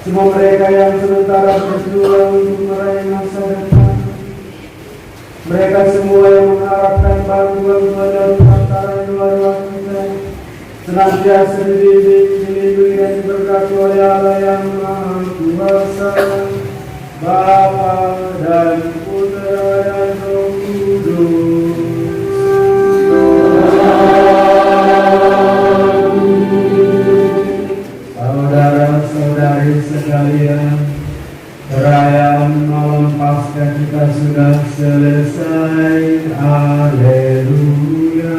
semua mereka yang sementara berjuang untuk meraih masa depan, mereka semua yang mengharapkan bantuan dari antara keluarga kita, senantiasa dididik, dilindungi dan diberkati oleh Allah yang Maha Kuasa, Bapa dan Putra dan Roh Kudus. Saudara-saudari sekalian, perayaan malam Paskah kita sudah selesai. Haleluya,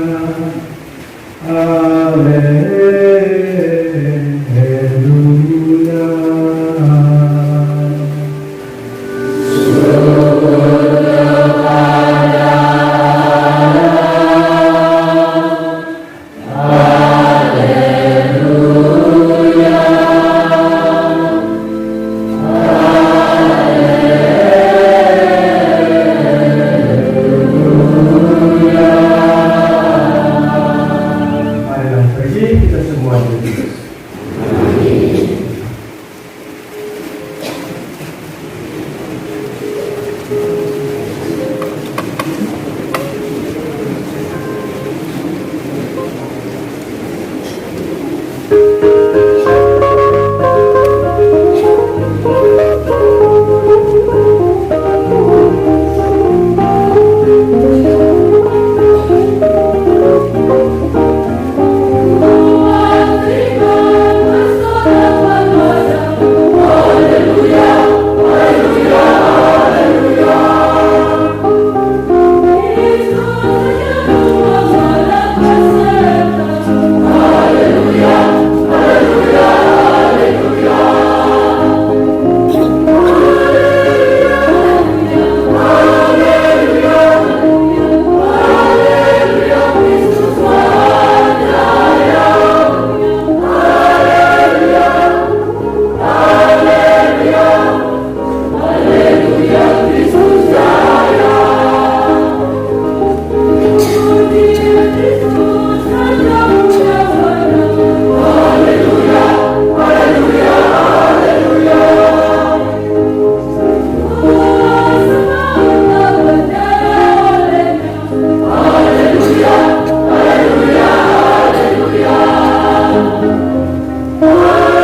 haleluya. Oh